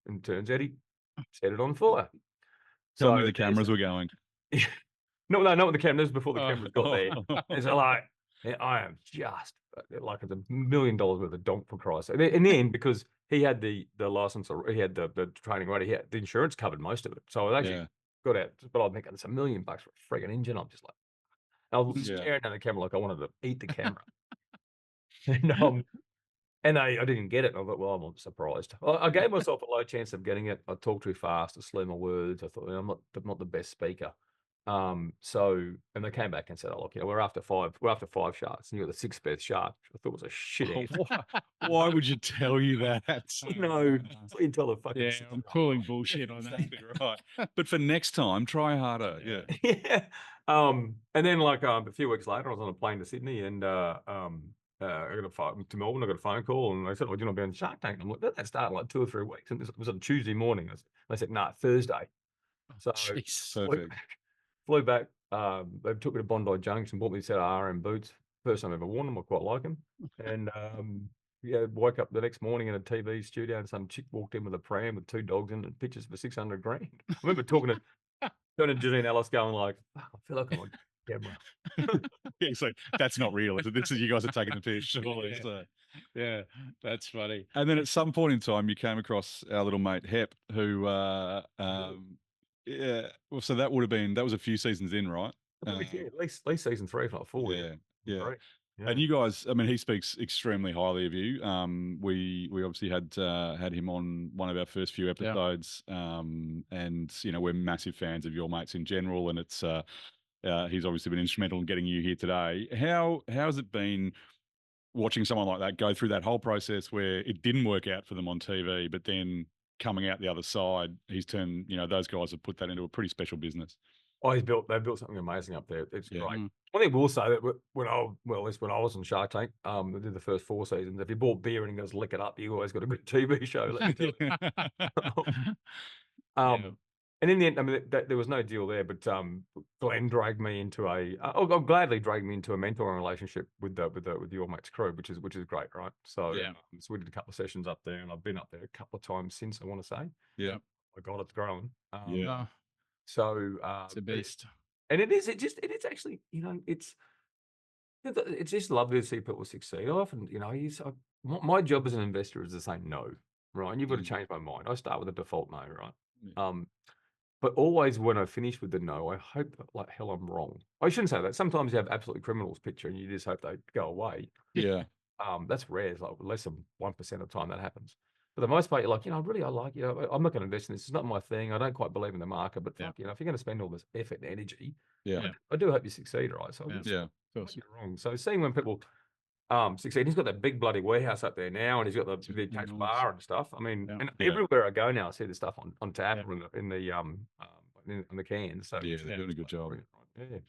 And it turns out he set it on fire. Tell me the cameras were going. No, not with the cameras, before the cameras got there. And so I am just like it's $1 million worth of donk for Christ. And in the end, because he had the license, or he had the training ready, the insurance covered most of it. So I actually got out, but I think it's $1 million for a frigging engine. I'm just like, I was staring at the camera like I wanted to eat the camera. And I didn't get it. And I thought, well, I'm not surprised. I gave myself a low chance of getting it. I talked too fast. I slurred my words. I thought, I'm not the best speaker. And they came back and said, oh, look, we're after 5 sharks, and you got the 6th best shark. I thought it was a shit answer. Why would you tell you that? No, you tell the fucking. Yeah, I'm calling bullshit on that. Right. But for next time, try harder. Yeah. Yeah. And then a few weeks later, I was on a plane to Sydney, and I got to Melbourne. I got a phone call, and they said, "Well, do you want to be on Shark Tank?" And I'm like, that started like 2 or 3 weeks, and it was on Tuesday morning. They said, "No, Thursday." So Perfect. flew back. They took me to Bondi Junction, bought me a set of RM boots. First time I ever worn them. I quite like them. And woke up the next morning in a TV studio, and some chick walked in with a pram with 2 dogs in it, and pictures for $600 grand. I remember talking to Janine Ellis, going like, I feel like I'm on camera. Yeah, so that's not real. This is, you guys are taking the piss. Surely. Yeah. So. Yeah, that's funny. And then at some point in time, you came across our little mate Hep, who, well, so that was a few seasons in, right? At least season 3, if not 4. Yeah. And you guys, I mean, he speaks extremely highly of you. We obviously had him on one of our first few episodes, and we're massive fans of your mates in general, and it's he's obviously been instrumental in getting you here today. How's it been watching someone like that go through that whole process where it didn't work out for them on TV, but then coming out the other side, he's turned, those guys have put that into a pretty special business. Oh, they've built something amazing up there. It's great. One thing we'll say that at least when I was on Shark Tank, I did the first 4 seasons. If you bought beer and he goes lick it up, you always got a good TV show. Let me tell you. And in the end, I mean, there was no deal there, but Glenn dragged me into gladly dragged me into a mentoring relationship with your Mates crew, which is great, right? So, so we did a couple of sessions up there, and I've been up there a couple of times since, I want to say. Yeah. My God, it's growing. So it's a beast. And it is actually, it's just lovely to see people succeed. I often, my job as an investor is to say no, right? And you've got to change my mind. I start with a default no, right? Yeah. But always when I finish with the no, I hope like hell I'm wrong. I shouldn't say that. Sometimes you have absolutely criminals picture and you just hope they go away. Yeah. That's rare. It's like less than 1% of the time that happens. For the most part, you're like, really, I like, I'm not going to invest in this. It's not my thing. I don't quite believe in the market, but fuck, if you're going to spend all this effort and energy, I do hope you succeed, right? So of course. You're wrong. So seeing when people succeed, he's got that big bloody warehouse up there now, and he's got the big catch bar and stuff. I mean, and everywhere I go now, I see the stuff on tap or in the cans. So they're doing a good job. Yeah.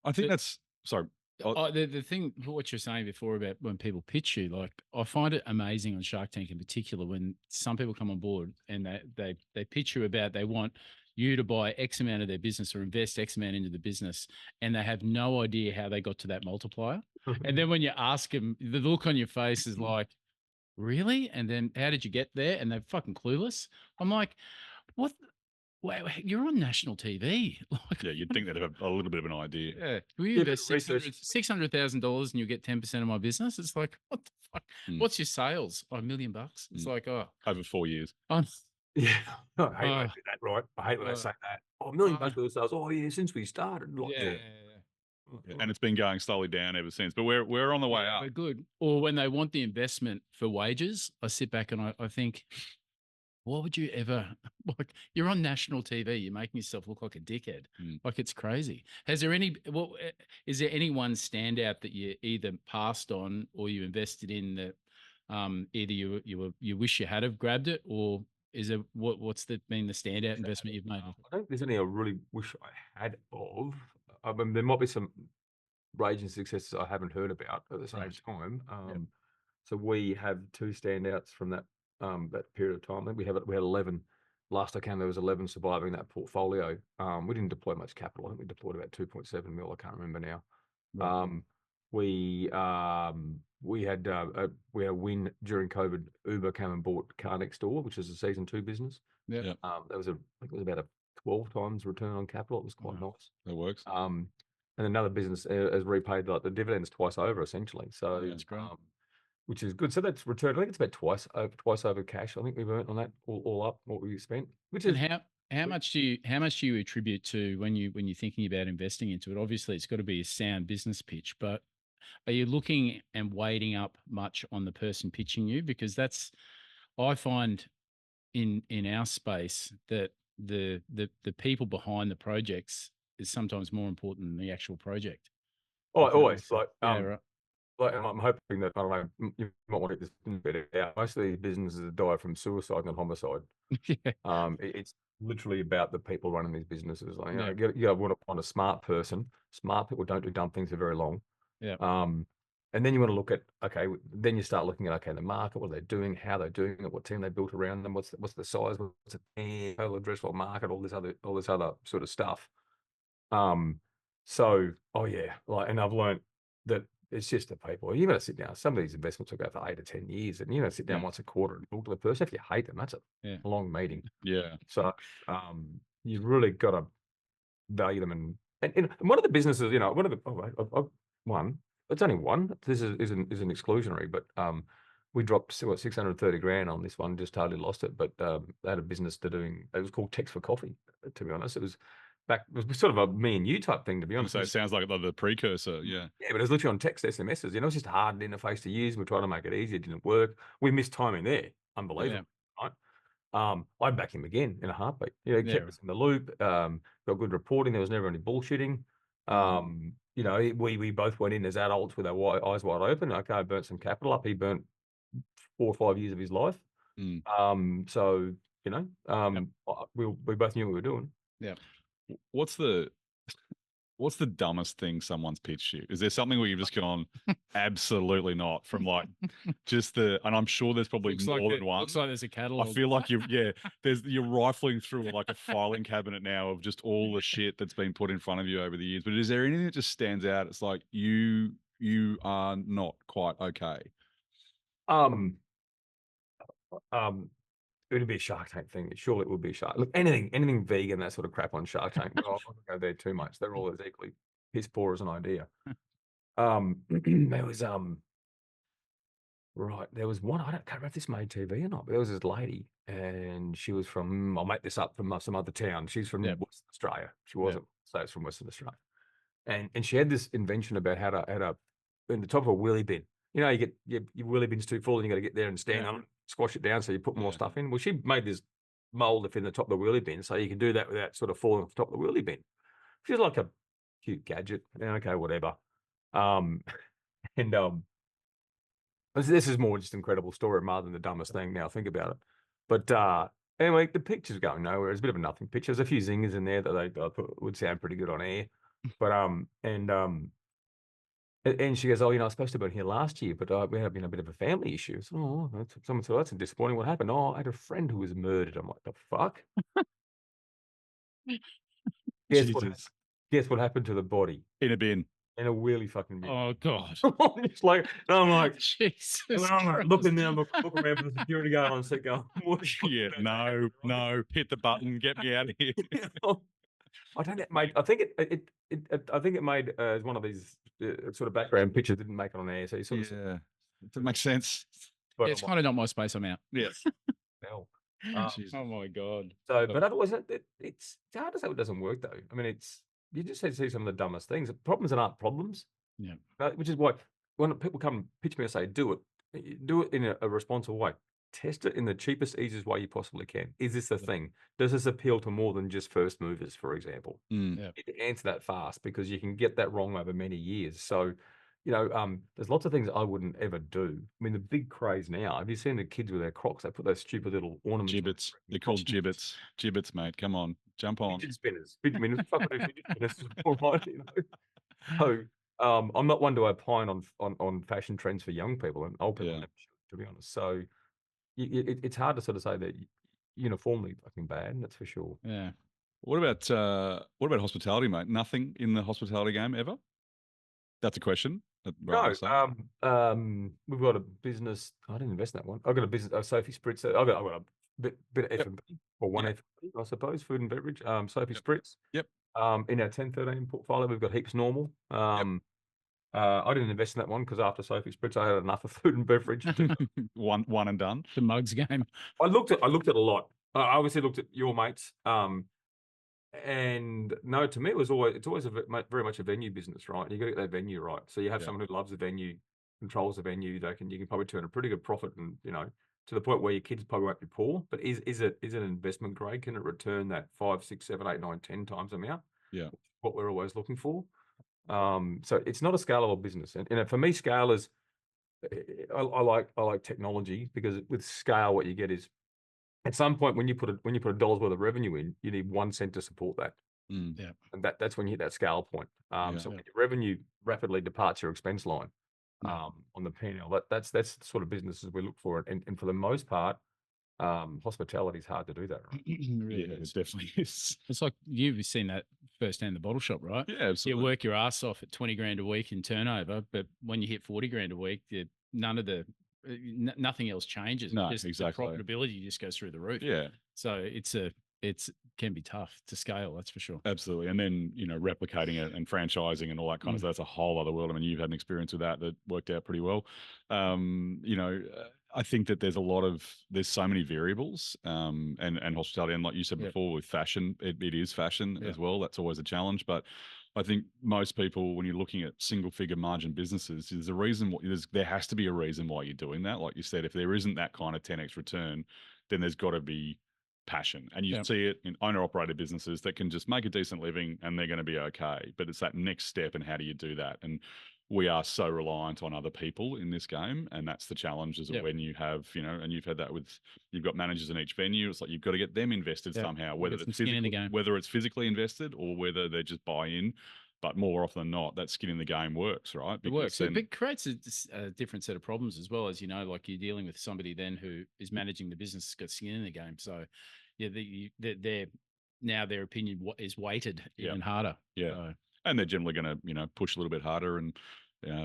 I think that's sorry. The thing, what you're saying before about when people pitch you, like I find it amazing on Shark Tank in particular when some people come on board and they pitch you about they want you to buy X amount of their business or invest X amount into the business, and they have no idea how they got to that multiplier. And then when you ask them, the look on your face is like, really? And then how did you get there? And they're fucking clueless. I'm like, what? Wow, you're on national TV. Like, Yeah, you'd think they'd have a little bit of an idea. yeah, we Yeah, invest $600,000 and you get 10% of my business. It's like, what the fuck? What's your sales? $1 million. It's like, oh, Over 4 years. Yeah, I hate when I do that, right? I hate when I say that. Oh, $1 million worth of sales. Oh, yeah, since we started. Like, yeah. And it's been going slowly down ever since. But we're on the way up. We're good. Or when they want the investment for wages, I sit back and I think, why would you ever, like, you're on national TV, you're making yourself look like a dickhead. Like, it's crazy. Is there any one standout that you either passed on or you invested in that either you wish you had have grabbed it, or is it what's been the standout investment you've made? I don't think there's any I really wish I had of. I mean, there might be some raging successes I haven't heard about at the same time. So we have two standouts from that period of time. I think we had 11. Last I counted, there was 11 surviving that portfolio. We didn't deploy much capital. I think we deployed about 2.7 mil. I can't remember now. Right. We had a win during COVID. Uber came and bought Car Next Door, which is a season 2 business. Yeah. That was I think it was about a 12 times return on capital. It was quite nice. That works. And another business has repaid like the dividends twice over, essentially. So that's great. which is good. So that's returned. I think it's about twice over cash. I think we've earned on that all up what we spent. Which is how much do you attribute to when you're thinking about investing into it? Obviously, it's got to be a sound business pitch, but are you looking and weighting up much on the person pitching you? Because I find in our space that the people behind the projects is sometimes more important than the actual project. Oh, always like right. Like, I'm hoping that, I don't know, you might want to get this better out. Most of these businesses die from suicide and homicide. It's literally about the people running these businesses. Like, you want to find a smart person. Smart people don't do dumb things for very long. Yeah. And then you want to look at, okay, then you start looking at, okay, the market, what they're doing, how they're doing it, what team they built around them, what's the size, what's the total addressable market, all this other sort of stuff. So, and I've learned that it's just the people. You got to sit down. Some of these investments will go for 8 to 10 years, and you got to sit down once a quarter and talk to the person. If you hate them, that's a long meeting. Yeah. So, you really got to value them. And one of the businesses, it's only one. This is an exclusionary, but we dropped 630 grand on this one. Just totally lost it. But they had a business it was called Text for Coffee. To be honest, it was sort of a me and you type thing, to be honest. So it sounds like the precursor, yeah. Yeah, but it was literally on text SMSs. It's just a hard interface to use. We're trying to make it easy. It didn't work. We missed timing there. Unbelievable, right? I'd back him again in a heartbeat. He kept us in the loop. Got good reporting. There was never any bullshitting. We both went in as adults with our eyes wide open. Okay, I burnt some capital up. He burnt 4 or 5 years of his life. So we both knew what we were doing. Yeah. What's the dumbest thing someone's pitched you? Is there something where you've just gone, absolutely not, from like and I'm sure there's probably more than one. Looks like there's a catalog. I feel like you're rifling through like a filing cabinet now of just all the shit that's been put in front of you over the years. But is there anything that just stands out? It's like you are not quite okay. It would be a Shark Tank thing. Surely it would be a Shark. Look, anything vegan, that sort of crap on Shark Tank. But I don't go there too much. They're all as equally piss poor as an idea. There was right. There was one. I can't remember if this made TV or not. But there was this lady, and she was from. I'll make this up, from some other town. She's from Western Australia. She wasn't. So it's from Western Australia, and she had this invention about how to in the top of a wheelie bin. You get your wheelie bin's too full, and you got to get there and stand on it, squash it down, so you put more stuff in. Well, she made this mold up in the top of the wheelie bin, so you can do that without sort of falling off the top of the wheelie bin. She's like a cute gadget. Okay, whatever. This is more just an incredible story rather than the dumbest thing. Now think about it. But anyway, the picture's going nowhere. It's a bit of a nothing picture. There's a few zingers in there that I thought would sound pretty good on air. But And she goes, "Oh, I was supposed to have been here last year, but we had a bit of a family issue." So, someone said, "That's disappointing. What happened?" "Oh, I had a friend who was murdered." I'm like, "The fuck?" Guess what? Jesus. Guess what happened to the body? In a bin. In a wheelie fucking bin. Oh God. It's like, and I'm like, Jesus. and I'm like Christ. looking there, look around for the security guard on set, going, "What the fuck Yeah, is that?" no, hit the button, get me out of here. I don't get made. I think I think it made as one of these sort of background pictures. Didn't make it on air, so you sort of. Yeah, that makes sense. But Yeah, it's kind of not my space. I'm out. Yes. hell. Oh my God. So, but otherwise, it's hard to say what doesn't work though. I mean, you just see some of the dumbest things. Problems that aren't problems. Yeah. Which is why when people come and pitch me and say, do it in a responsible way. Test it in the cheapest, easiest way you possibly can. Is this a thing? Does this appeal to more than just first movers, for example? Mm. Yeah. You can answer that fast because you can get that wrong over many years. So, there's lots of things I wouldn't ever do. I mean, the big craze now, have you seen the kids with their Crocs? They put those stupid little ornaments. Gibbets. They're called gibbets. Gibbets, mate. Come on, jump on. Fidget spinners. I mean, fuck what fidget spinners is all right, So, I'm not one to opine on fashion trends for young people, and old people Yeah. never should, to be honest. So, it's hard to sort of say that uniformly fucking bad, that's for sure. Yeah. What about hospitality, mate? Nothing in the hospitality game ever? That's a question. No, we've got a business. I didn't invest in that one. I've got a business. Sophie Spritz. I've got a bit of F&B, or one F&B, I suppose, food and beverage. Sophie Spritz. Yep. In our 10-13 portfolio, we've got heaps normal. I didn't invest in that one because after Sophie Spritz, I had enough of food and beverage. one and done. The mugs game. I looked at a lot. I obviously looked at your mates. And no, to me, it's always very much a venue business, right? You got to get that venue right. So you have someone who loves the venue, controls the venue. You can probably turn a pretty good profit, and to the point where your kids probably won't be poor. But is it an investment grade? Can it return that 5, 6, 7, 8, 9, 10 times amount? Yeah, what we're always looking for. So it's not a scalable business, and for me, scale is. I like technology because with scale, what you get is, at some point when you put a dollar's worth of revenue in, you need 1 cent to support that. Yeah. And that's when you hit that scale point. So when your revenue rapidly departs your expense line, on the P&L, that's the sort of businesses we look for. And for the most part, hospitality is hard to do that, right? Really it is. definitely is. It's like you've seen that firsthand, the bottle shop, right? Yeah, absolutely. You work your ass off at 20 grand a week in turnover, but when you hit 40 grand a week, nothing else changes. No, just exactly. The profitability just goes through the roof. Yeah. So it can be tough to scale, that's for sure. Absolutely. And then, replicating it and franchising and all that kind of stuff, that's a whole other world. I mean, you've had an experience with that worked out pretty well. I think that there's so many variables, and hospitality. And like you said before, with fashion, it is fashion as well. That's always a challenge. But I think most people, when you're looking at single figure margin businesses, there has to be a reason why you're doing that. Like you said, if there isn't that kind of 10x return, then there's got to be passion. And you see it in owner operated businesses that can just make a decent living and they're going to be okay. But it's that next step, and how do you do that? And we are so reliant on other people in this game, and that's the challenge. Is when you have, and you've had that you've got managers in each venue. It's like you've got to get them invested somehow, whether it's physically invested or whether they just buy in. But more often than not, that skin in the game works, right? It works. It creates a different set of problems as well, as like you're dealing with somebody then who is managing the business, got skin in the game. So their opinion is weighted even harder. Yeah. So. And they're generally going to, push a little bit harder, and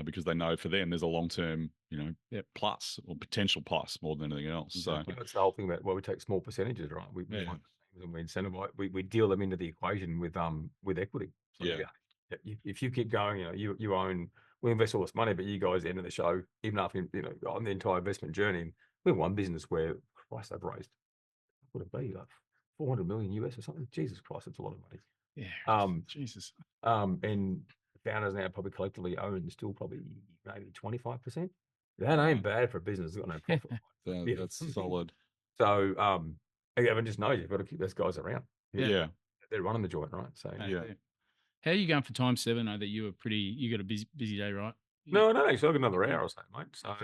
because they know for them there's a long-term, plus or potential plus more than anything else. Exactly. So that's the whole thing about we take small percentages, right? We incentivize, we deal them into the equation with equity. So if you keep going, you own, we invest all this money, but you guys end of the show, even after on the entire investment journey, we're one business where Christ, they've raised, what would it be, like 400 million US or something? Jesus Christ, it's a lot of money. Yeah. Jesus. And founders now probably collectively own still probably maybe 25%. That ain't bad for a business that's got no profit. That's solid. So everyone just knows you've got to keep those guys around. Yeah. They're running the joint, right? So How are you going for time 7? I know that you got a busy day, right? No, so I've got another hour or so, mate. So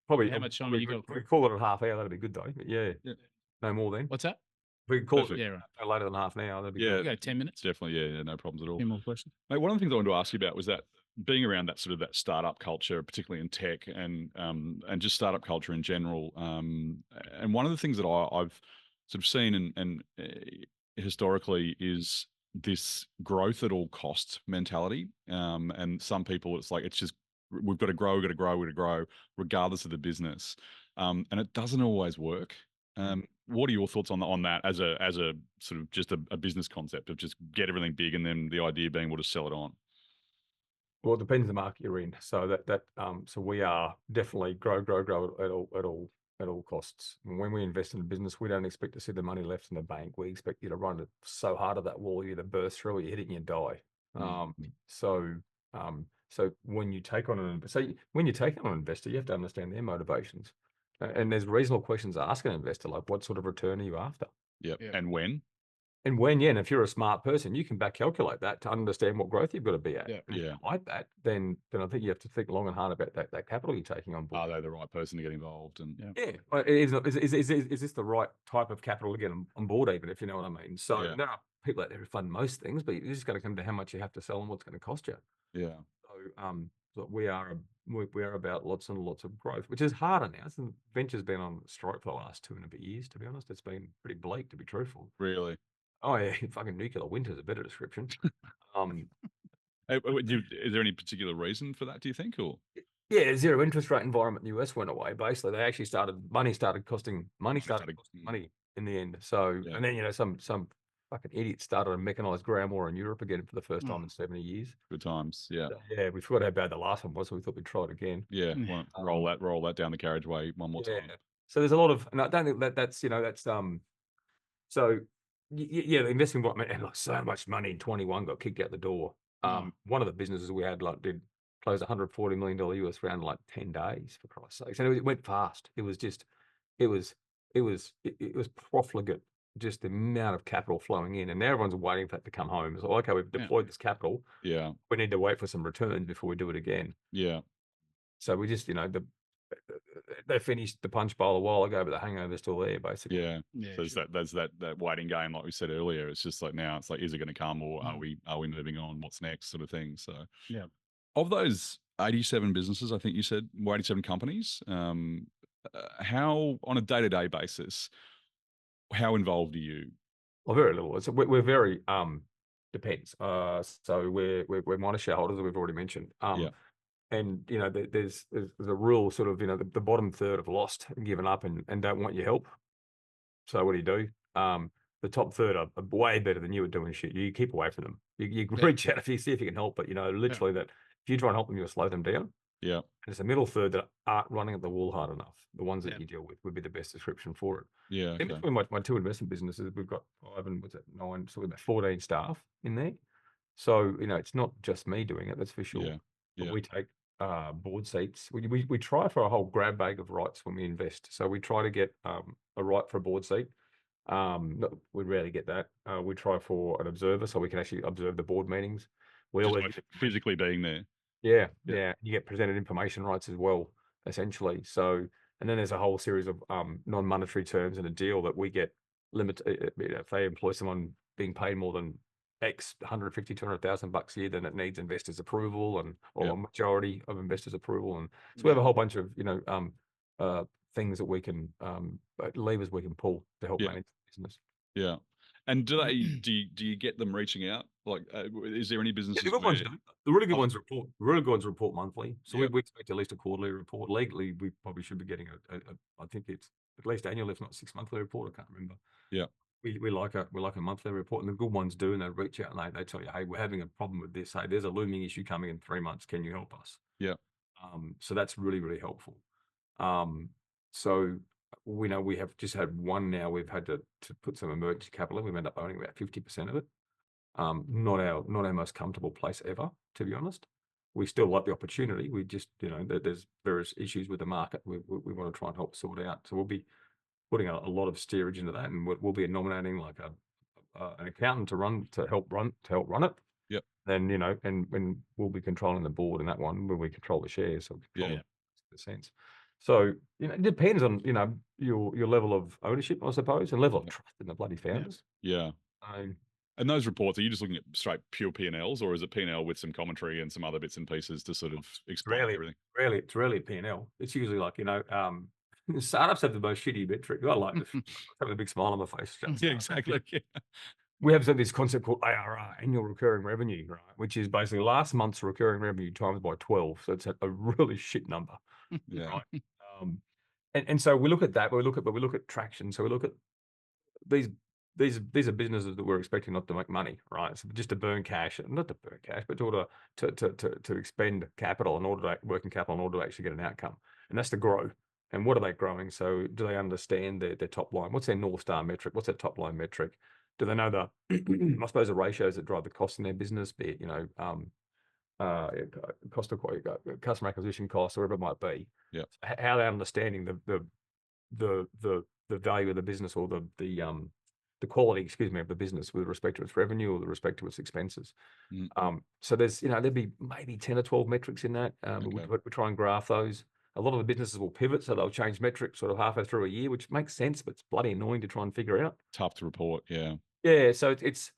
probably how much time have you got? We call it a half hour, that'd be good though. But yeah. No more then. What's that? We can call it later than half an hour. That'd be good. Go 10 minutes. Definitely, no problems at all. 10 more questions. Mate, one of the things I wanted to ask you about was that being around that sort of that startup culture, particularly in tech and just startup culture in general. And one of the things that I've sort of seen and historically is this growth at all costs mentality. And some people, it's like, it's just, we've got to grow, we've got to grow, we've got to grow, regardless of the business. And it doesn't always work. What are your thoughts on that as a sort of just a business concept of just get everything big and then the idea being able to sell it on? Well, it depends on the market you're in. So so we are definitely grow at all costs. And when we invest in a business, we don't expect to see the money left in the bank. We expect you to run it so hard at that wall, you either burst through, or you hit it and you die. So when you take on when you take on an investor, you have to understand their motivations. And there's reasonable questions to ask an investor, like what sort of return are you after? Yep. And when? And when, yeah, and if you're a smart person, you can back calculate that to understand what growth you've got to be at. Yeah. And if you like that, then I think you have to think long and hard about that capital you're taking on board. Are they the right person to get involved? And Well, is this the right type of capital to get on board, even, if you know what I mean? So there are people out there who fund most things, but you just got to come to how much you have to sell and what's going to cost you. Yeah. So we are about lots and lots of growth, which is harder now. So venture's been on strike for the last 2.5 years, to be honest. It's been pretty bleak, to be truthful. Really? Oh yeah, fucking nuclear winter is a better description. Is there any particular reason for that, do you think? Or yeah, zero interest rate environment in the US went away. Basically, they actually money started costing money in the end. So and then some fucking idiots started a mechanized ground war in Europe again for the first time in 70 years. Good times. Yeah. Yeah, we forgot how bad the last one was, so we thought we'd try it again. Yeah. Roll that down the carriageway one more time. So there's a lot of, and I don't think that's so the investing environment, and like so much money in 21 got kicked out the door. One of the businesses we had did close $140 million US round in like 10 days, for Christ's sakes. And it went fast. It was profligate, just the amount of capital flowing in, and now everyone's waiting for that to come home. It's like, okay, we've deployed this capital. Yeah. We need to wait for some returns before we do it again. Yeah. So we just, they finished the punch bowl a while ago, but the hangover's still there, basically. Yeah. So there's that waiting game, like we said earlier. It's just like, now it's like, is it going to come, or are we moving on? What's next, sort of thing. So yeah. Of those 87 businesses, I think you said, 87 companies, how, on a day-to-day basis, how involved are you? Well, very little. So we're very depends. So we're minor shareholders, as we've already mentioned. And there's a real sort of the bottom third have lost and given up and don't want your help. So what do? The top third are way better than you at doing shit. You keep away from them. You reach out if you see if you can help, but literally that if you try and help them, you'll slow them down. Yeah. And it's the middle third that aren't running at the wall hard enough. The ones that you deal with would be the best description for it. Yeah. In between my two investment businesses, we've got 9, so we've got 14 staff in there. So it's not just me doing it, that's for sure. But we take board seats. We try for a whole grab bag of rights when we invest. So we try to get a right for a board seat. We rarely get that. We try for an observer, so we can actually observe the board meetings. We always physically being there. Yeah. You get presented information rights as well, essentially. So, and then there's a whole series of non-monetary terms in a deal that we get limited. If they employ someone being paid more than X, 150, 200,000 bucks a year, then it needs investors' approval or a majority of investors' approval. And so we have a whole bunch of things that we can levers we can pull to help manage the business. Yeah. And do you get them reaching out? Like, is there any businesses? The good ones do. The really good ones report. The really good ones report monthly. So we expect at least a quarterly report. Legally, we probably should be getting I think it's at least annual, if not 6 monthly report. I can't remember. Yeah. We like a monthly report, and the good ones do, and they reach out and they tell you, hey, we're having a problem with this. Hey, there's a looming issue coming in 3 months. Can you help us? Yeah. So that's really, really helpful. So we know we have just had one now. We've had to put some emergency capital in. We've ended up owning about 50% of it. Not our most comfortable place ever, to be honest. We still like the opportunity. We just, there's various issues with the market we want to try and help sort out. So we'll be putting a lot of steerage into that, and we'll be nominating like an accountant to help run it. Yep. Then and we'll be controlling the board in that one where we control the shares. So the sense. So it depends on your level of ownership, I suppose, and level of trust in the bloody founders. Yeah. And those reports, are you just looking at straight pure P&Ls, or is it P&L with some commentary and some other bits and pieces to sort of explain everything? It's rarely P&L. It's usually like, startups have the most shitty metric. I like to have a big smile on my face. Yeah, exactly. Yeah. We have this concept called ARR, annual recurring revenue, right? Which is basically last month's recurring revenue times by 12. So it's a really shit number. Yeah. Right. And so we look at that, but we look at traction. So we look at these are businesses that we're expecting not to make money, right? So just to burn cash, not to burn cash, but to expend capital in order to working capital in order to actually get an outcome. And that's to grow. And what are they growing? So do they understand their top line? What's their North Star metric? What's their top line metric? Do they know I suppose the ratios that drive the cost in their business, be it, cost of customer acquisition costs, or whatever it might be. Yeah. How they're understanding the value of the business, or the quality, of the business with respect to its revenue or with respect to its expenses. So there's, there'd be maybe 10 or 12 metrics in that. We try and graph those. A lot of the businesses will pivot, so they'll change metrics sort of halfway through a year, which makes sense, but it's bloody annoying to try and figure out. Tough to report. Yeah. Yeah. So it's,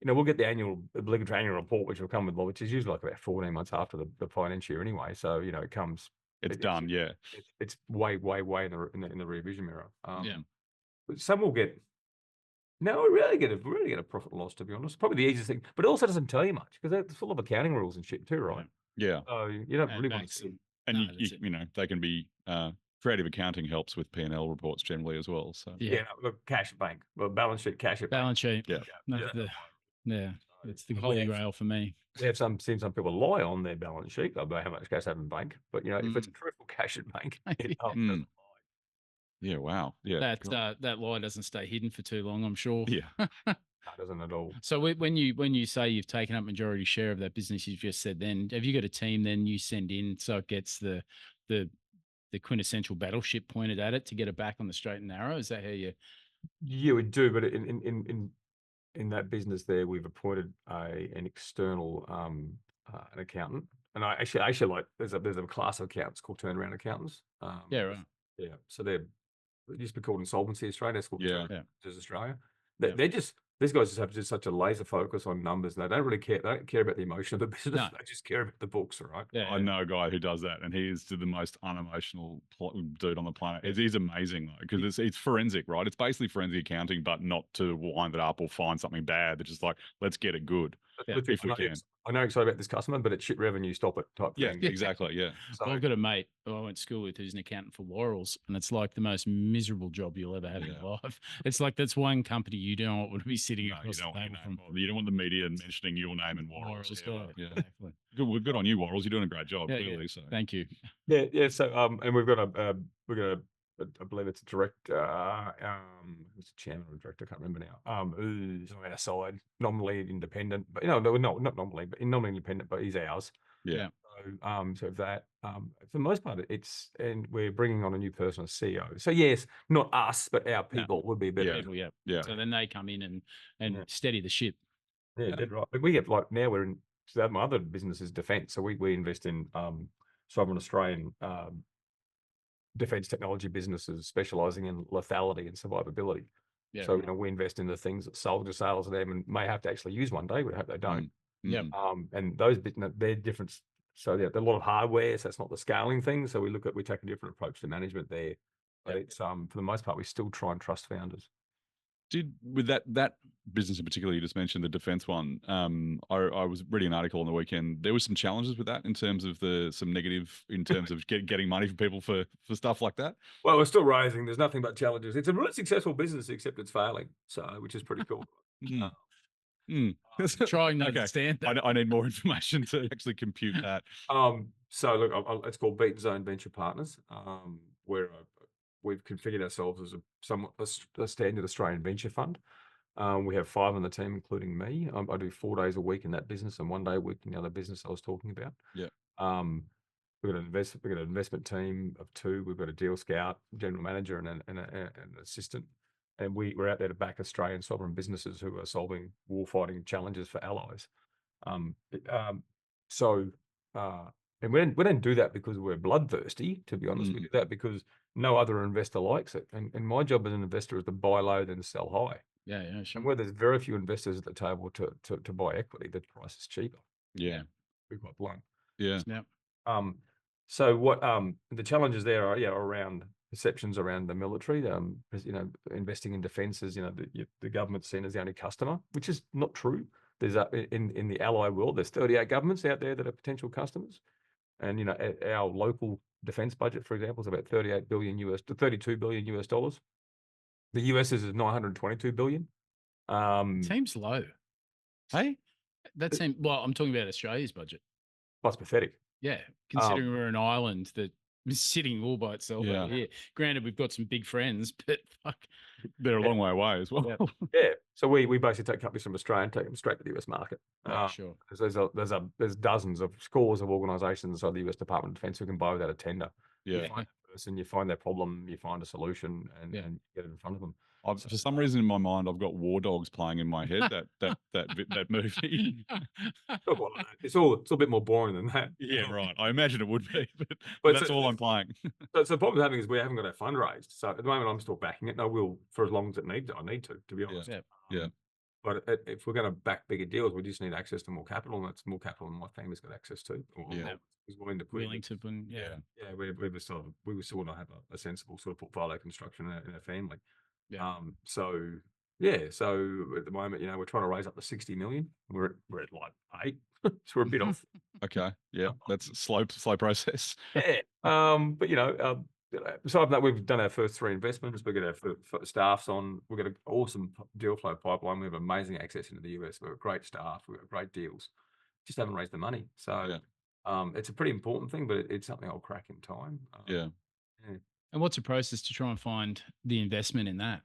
we'll get the obligatory annual report, which will come with, which is usually like about 14 months after the financial year anyway. So, it comes. It's done. Yeah. It's way in the rear vision mirror. Yeah. But some will get. No, we really get a profit and loss, to be honest. Probably the easiest thing, but it also doesn't tell you much because they're full of accounting rules and shit too, right? Yeah. So you don't really want to see. And they can be creative accounting helps with P&L reports generally as well. So Look, cash at bank, balance sheet, cash at balance bank. sheet. Yeah. It's the holy grail for me. We have seen some people lie on their balance sheet about how much cash they have in bank, but if it's a truthful cash at bank, it doesn't lie. Yeah, wow. Yeah. That lie doesn't stay hidden for too long, I'm sure. Yeah. It doesn't at all. So when you say you've taken up majority share of that business you've just said, then have you got a team then you send in so it gets the quintessential battleship pointed at it to get it back on the straight and narrow? Is that how you? Yeah, we do, but in that business there, we've appointed an external an accountant, and I actually like there's a class of accountants called turnaround accountants. Right. Yeah, so they used to be called Insolvency Australia. It's called Turnaround Australia. They're just these guys just have such a laser focus on numbers, and they don't really care. They don't care about the emotion of the business. No. They just care about the books, right? Yeah, I know a guy who does that, and he is the most unemotional dude on the planet. He's amazing though, because it's forensic, right? It's basically forensic accounting, but not to wind it up or find something bad. They're just like, let's get it good if we can. I know excited about this customer, but it's shit revenue. Stop it, type thing. Exactly. Yeah. So I've got a mate who I went to school with who's an accountant for Worrells, and it's like the most miserable job you'll ever have in your life. It's like that's one company you don't want to be sitting across the table from. You don't want the media mentioning your name in Worrells. Exactly. Good on you, Worrells. You're doing a great job, clearly. So thank you. Yeah. So and we've got I believe it's a director, it's a chairman or director, I can't remember now. Who's on our side, nominally independent, but not nominally, but nominally independent, but he's ours. Yeah. So that for the most part, and we're bringing on a new person as CEO. So yes, not us, but our people would be better. Yeah. So then they come in and steady the ship. Yeah, dead right. But we get now we're in. So my other business is defence. So we invest in sovereign Australian defence technology businesses specialising in lethality and survivability. Yeah. So we invest in the things that soldier sailors them and may have to actually use one day. We hope they don't. And those they're different. So they're a lot of hardware. So it's not the scaling thing. So we take a different approach to management there. But it's for the most part we still try and trust founders. With that business in particular, you just mentioned the defence one. I was reading an article on the weekend. There was some challenges with that in terms of some negative in terms of getting money from people for stuff like that. Well, we're still rising. There's nothing but challenges. It's a really successful business, except it's failing. So, which is pretty cool. Trying to understand that. I need more information to actually compute that. So look, it's called Beat Zone Venture Partners, where we've configured ourselves as a standard Australian venture fund. We have 5 on the team, including me. I do 4 days a week in that business and 1 day a week in the other business I was talking about. Yeah. We've got an investment team of 2. We've got a deal scout, general manager, and an assistant. And we're out there to back Australian sovereign businesses who are solving warfighting challenges for allies. And we don't do that because we're bloodthirsty, to be honest. We do that because no other investor likes it. And my job as an investor is to buy low, then sell high. Yeah, sure. And where there's very few investors at the table to buy equity, the price is cheaper. Yeah. Be quite blunt. Yeah. So what the challenges there are around perceptions around the military, investing in defence is, the government's seen as the only customer, which is not true. There's in the ally world, there's 38 governments out there that are potential customers. And, our local defence budget, for example, is about 38 billion US to 32 billion US dollars. The US's is 922 billion. Seems low. Hey, that seems, well, I'm talking about Australia's budget. That's pathetic. Yeah, considering we're an island that is sitting all by itself Yeah. over here. Granted, we've got some big friends, but fuck. They're a long way away as well. Yeah. So we basically take companies from Australia and take them straight to the US market. Sure. There's dozens of scores of organisations inside the US Department of Defence who can buy without a tender. Yeah. You find that person, you find their problem, you find a solution, and get it in front of them. For some reason in my mind, I've got War Dogs playing in my head. that movie. It's all a bit more boring than that. Yeah, right. I imagine it would be, but that's all I'm playing. So the problem we're having is we haven't got our fund raised. So at the moment, I'm still backing it, and I will for as long as I need to be honest. Yeah. But if we're going to back bigger deals, we just need access to more capital, and that's more capital than my family's got access to. Is willing to put. We still want to have a sensible sort of portfolio construction in our family. So at the moment, we're trying to raise up to 60 million. We're at like 8, so we're a bit off. Okay, yeah, that's a slow process. Yeah, but aside from that, we've done our first 3 investments. We've got our staffs on. We've got an awesome deal flow pipeline. We have amazing access into the US. We've got great staff. We've got great deals. Just haven't raised the money. So it's a pretty important thing, but it's something I'll crack in time. And what's the process to try and find the investment in that?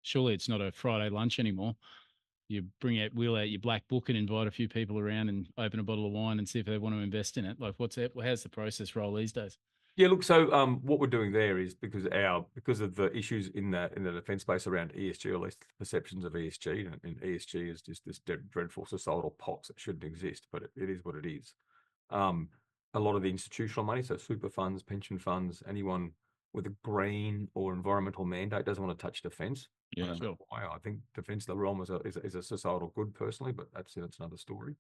Surely it's not a Friday lunch anymore. You wheel out your black book and invite a few people around and open a bottle of wine and see if they want to invest in it. Like, how's the process roll these days? Yeah, look. So what we're doing there is because of the issues in the defence space around ESG, or at least perceptions of ESG, and ESG is just this dreadful societal pox that shouldn't exist, but it is what it is. A lot of the institutional money, so super funds, pension funds, anyone with a green or environmental mandate doesn't want to touch defence. Yeah, sure. I think defence of the realm is a societal good personally, but that's another story.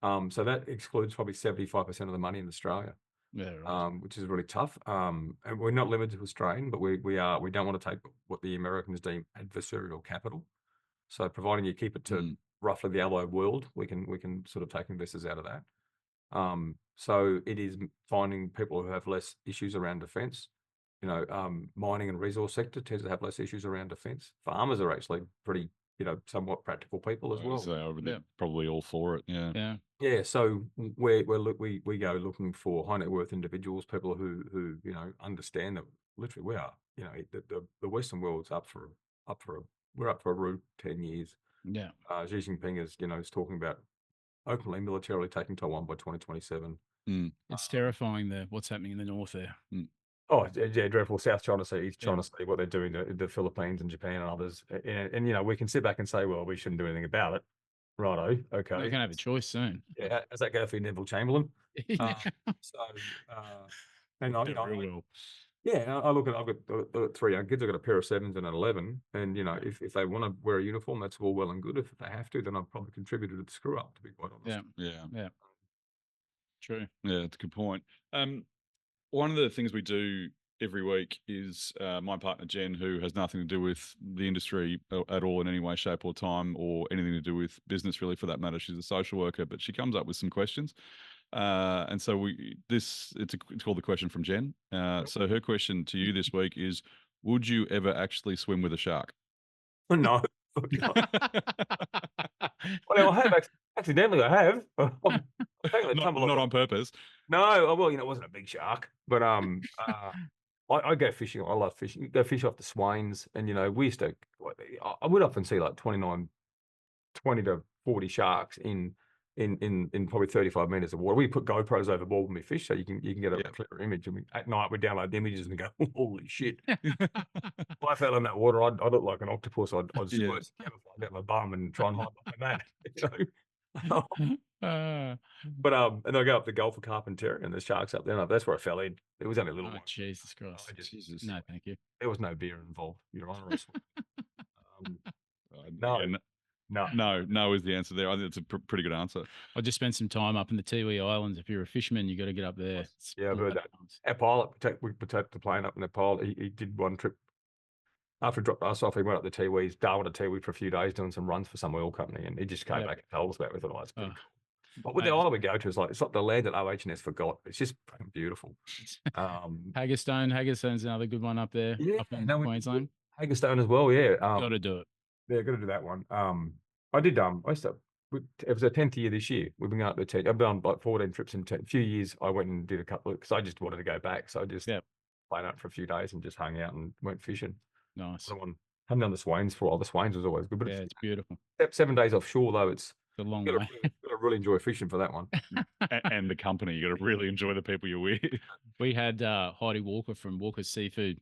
So that excludes probably 75% of the money in Australia. Yeah, right. Which is really tough. And we're not limited to Australian, but we don't want to take what the Americans deem adversarial capital. So providing you keep it to roughly the allied world, we can sort of take investors out of that. So it is finding people who have less issues around defence. Mining and resource sector tends to have less issues around defence. Farmers are actually pretty, somewhat practical people as well. They're probably all for it. Yeah. Yeah. So we go looking for high net worth individuals, people who understand that literally we are, the Western world's we're up for a route 10 years. Yeah. Xi Jinping is talking about openly militarily taking Taiwan by 2027. It's terrifying what's happening in the north there. Oh, yeah, dreadful. South China Sea, East China Sea, what they're doing to the Philippines and Japan and others. And we can sit back and say, well, we shouldn't do anything about it. Righto, okay. We're going to have a choice soon. Yeah, how's that go for Neville Chamberlain? I look at, I've got 3 young kids. I've got a pair of 7s and an 11. And, if they want to wear a uniform, that's all well and good. If they have to, then I've probably contributed to the screw up, to be quite honest. Yeah. True. Yeah, it's a good point. One of the things we do every week is my partner, Jen, who has nothing to do with the industry at all in any way, shape or time, or anything to do with business really for that matter. She's a social worker, but she comes up with some questions. And so it's called the question from Jen. So her question to you this week is, would you ever actually swim with a shark? No. Well, I have accidentally. I have. Not on purpose. No, well, it wasn't a big shark, but I go fishing. I love fishing. Go fish off the Swains, and we used to. I would often see like 20 to 40 sharks in probably 35 meters of water. We put GoPros overboard when we fish, so you can get a clearer image. And at night we download the images and go, holy shit! If I fell in that water, I'd look like an octopus. I'd squirt camouflage out my bum and try and hide behind that. But and I go up the Gulf of Carpentaria and there's sharks up there. That's where I fell in. It was only a little one. Jesus Christ! No, thank you. There was no beer involved, Your Honour. No. Again, No. no is the answer there. I think it's a pretty good answer. I just spent some time up in the Tiwi Islands. If you're a fisherman, you got to get up there. It's Yeah, I've heard that. nice. Our pilot, we took the plane up in Nepal. He did one trip. After he dropped us off, he went up the Tiwis, Darwin to Tiwi for a few days doing some runs for some oil company, and he just came back and told us about it. We thought, oh, that's pretty cool. But with the island we go to, it's like the land that OH&S forgot. It's just fucking beautiful. Haggerstone's another good one up there. Yeah, up in no, Queensland. Haggerstone as well. Yeah, Got to do it. yeah, got to do that one. I did. I used to. It was our 10th year this year. We've been going up to 10. I've done like 14 trips in 10. A few years. I went and did a couple because I just wanted to go back. So I just played up for a few days and just hung out and went fishing. Nice. Hadn't done the Swains for a while. The Swains was always good, but it's beautiful. 7 days offshore though. It's a long way. Got to really enjoy fishing for that one. And the company, you got to really enjoy the people you're with. We had Heidi Walker from Walker's Seafood,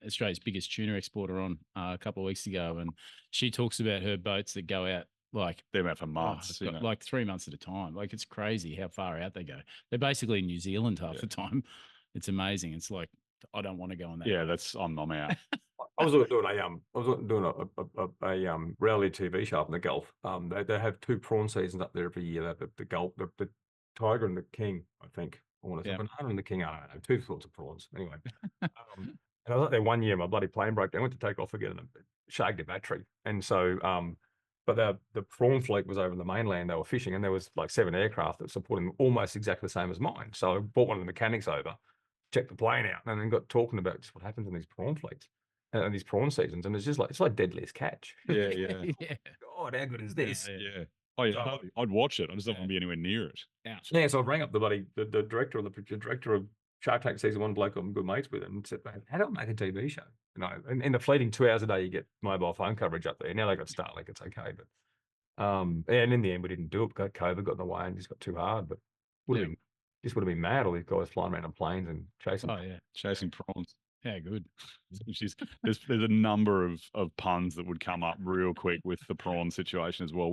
Australia's biggest tuna exporter, on a couple of weeks ago, and she talks about her boats that go out like they're out for months, like 3 months at a time. Like, it's crazy how far out they go. They're basically in New Zealand half the time. It's amazing. It's like, I don't want to go on that. Yeah, I'm out. I was doing a reality TV show up in the Gulf. They have 2 prawn seasons up there every year. The Gulf, the Tiger and the King, I think. I want to say Banana and the King. I don't know. 2 sorts of prawns. Anyway, and I was up there one year. My bloody plane broke down. I went to take off again and shagged the battery. And so, but the prawn fleet was over in the mainland. They were fishing, and there was like 7 aircraft that supported them almost exactly the same as mine. So I brought one of the mechanics over, checked the plane out, and then got talking about just what happens in these prawn fleets. And these prawn seasons, and it's like Deadliest Catch. Yeah. God, how good is this? Yeah. Oh yeah, I'd watch it. I just don't want to be anywhere near it. Yeah. So I rang up the director of Shark Tank season 1 bloke I'm good mates with, and said, "How do I make a TV show?" In the fleeting 2 hours a day, you get mobile phone coverage up there. Now they got Starlink, it's okay, but and in the end, we didn't do it because COVID got in the way and just got too hard. But would have been mad, all these guys flying around on planes and chasing. Chasing prawns. Yeah, good. There's a number of puns that would come up real quick with the prawn situation as well.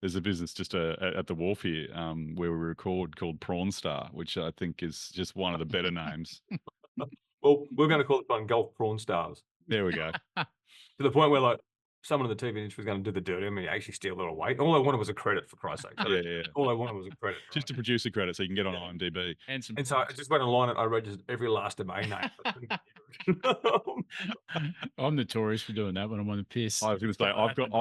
There's a business just at the wharf here where we record called Prawn Star, which I think is just one of the better names. Well, we're going to call it one Gulf Prawn Stars. There we go. To the point where like someone in the TV industry was going to do the dirty. I mean, actually steal a little weight. All I wanted was a credit, for Christ's sake. Yeah. All I wanted was a credit. Just to produce a credit so you can get on IMDb. And so I just went online and I registered every last domain name. I'm notorious for doing that when I'm on the piss. I was going to say, I've got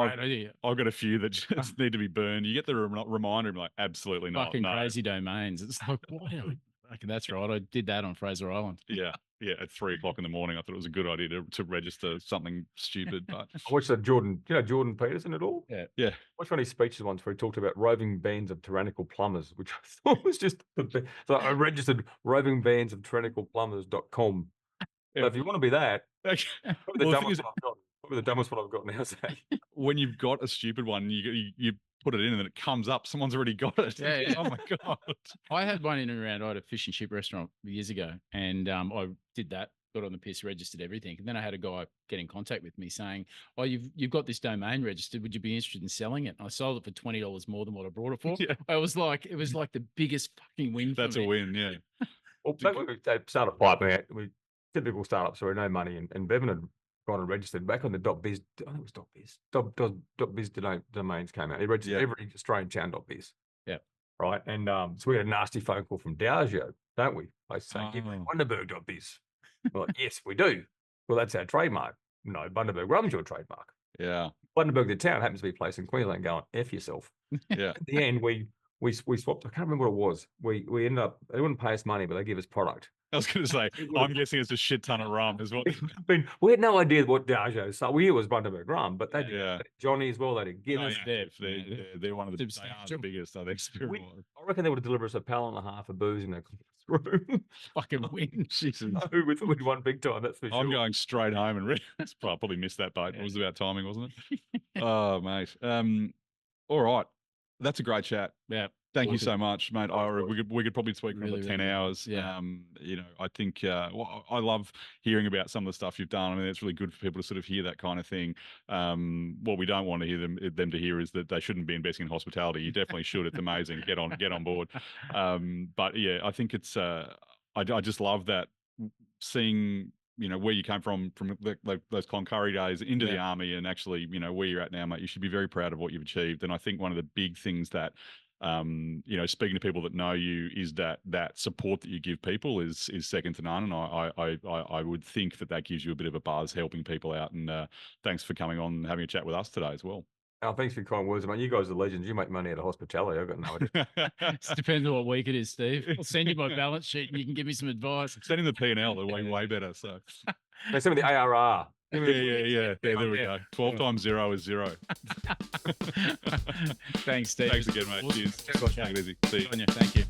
a few that just need to be burned. You get the reminder and be like, absolutely not. Fucking crazy domains. It's like, what? Okay, that's right. I did that on Fraser Island. Yeah. At 3 o'clock in the morning, I thought it was a good idea to register something stupid. But I watched that Jordan Peterson at all? Yeah. I watched one of his speeches once where he talked about roving bands of tyrannical plumbers, which I thought was just the best. So I registered rovingbandsoftyrannicalplumbers.com. So if you want to be that, probably the dumbest one I've got now. When you've got a stupid one, you put it in and then it comes up. Someone's already got it. Yeah. Oh my God. I had one in and around. I had a fish and chip restaurant years ago, and I did that, got on the piss, registered everything. And then I had a guy get in contact with me saying, "Oh, you've got this domain registered. Would you be interested in selling it?" And I sold it for $20 more than what I brought it for. Yeah. It was like the biggest fucking win. That's for me. a win, yeah. Well, when we started piping out, typical startups, so we had no money, and Bevan had gone and registered back on the .biz. I think it was .biz domains came out. He registered every Australian town .biz. Yeah. Right. And so we had a nasty phone call from Diageo, don't we? They say, "Give me Bundaberg.biz." We're like, "Yes, we do." Well, that's our trademark. No, Bundaberg Rum's your trademark. Yeah. Bundaberg, the town, happens to be a place in Queensland. Going, F yourself. Yeah. At the end, we swapped. I can't remember what it was. We ended up, they wouldn't pay us money, but they give us product. I was going to say, I'm guessing it's a shit ton of rum as well. We had no idea what Diageo, so we knew it was Bundaberg rum, but they did Johnny as well. They did Guinness. They're one of the biggest, I think. I reckon they would have delivered us a pallet and a half of booze in their room. Fucking win. Jesus. We'd won big time, that's for sure. I'm going straight home and probably missed that boat. It was about timing, wasn't it? Oh, mate. All right. That's a great chat. Yeah. Thank you so much, mate. We could probably speak for really, 10 hours. Yeah. I think I love hearing about some of the stuff you've done. I mean, it's really good for people to sort of hear that kind of thing. What we don't want to hear them to hear is that they shouldn't be investing in hospitality. You definitely should. It's amazing. Get on board. But yeah, I think it's I just love that, seeing where you came from those Cloncurry days into the Yeah. army, and actually, where you're at now, mate. You should be very proud of what you've achieved. And I think one of the big things that, speaking to people that know you, is that support that you give people is second to none. And I would think that gives you a bit of a buzz helping people out. And thanks for coming on and having a chat with us today as well. Oh, thanks for your kind words, mate. You guys are legends. You make money out of hospitality. I've got no idea. It depends on what week it is, Steve. I'll send you my balance sheet and you can give me some advice. Sending the P&L are way better. So They send me the ARR. Yeah. There we go. 12 times 0 is 0. Thanks, Steve. Thanks again, mate. Cheers. Take it easy. See you. Thank you.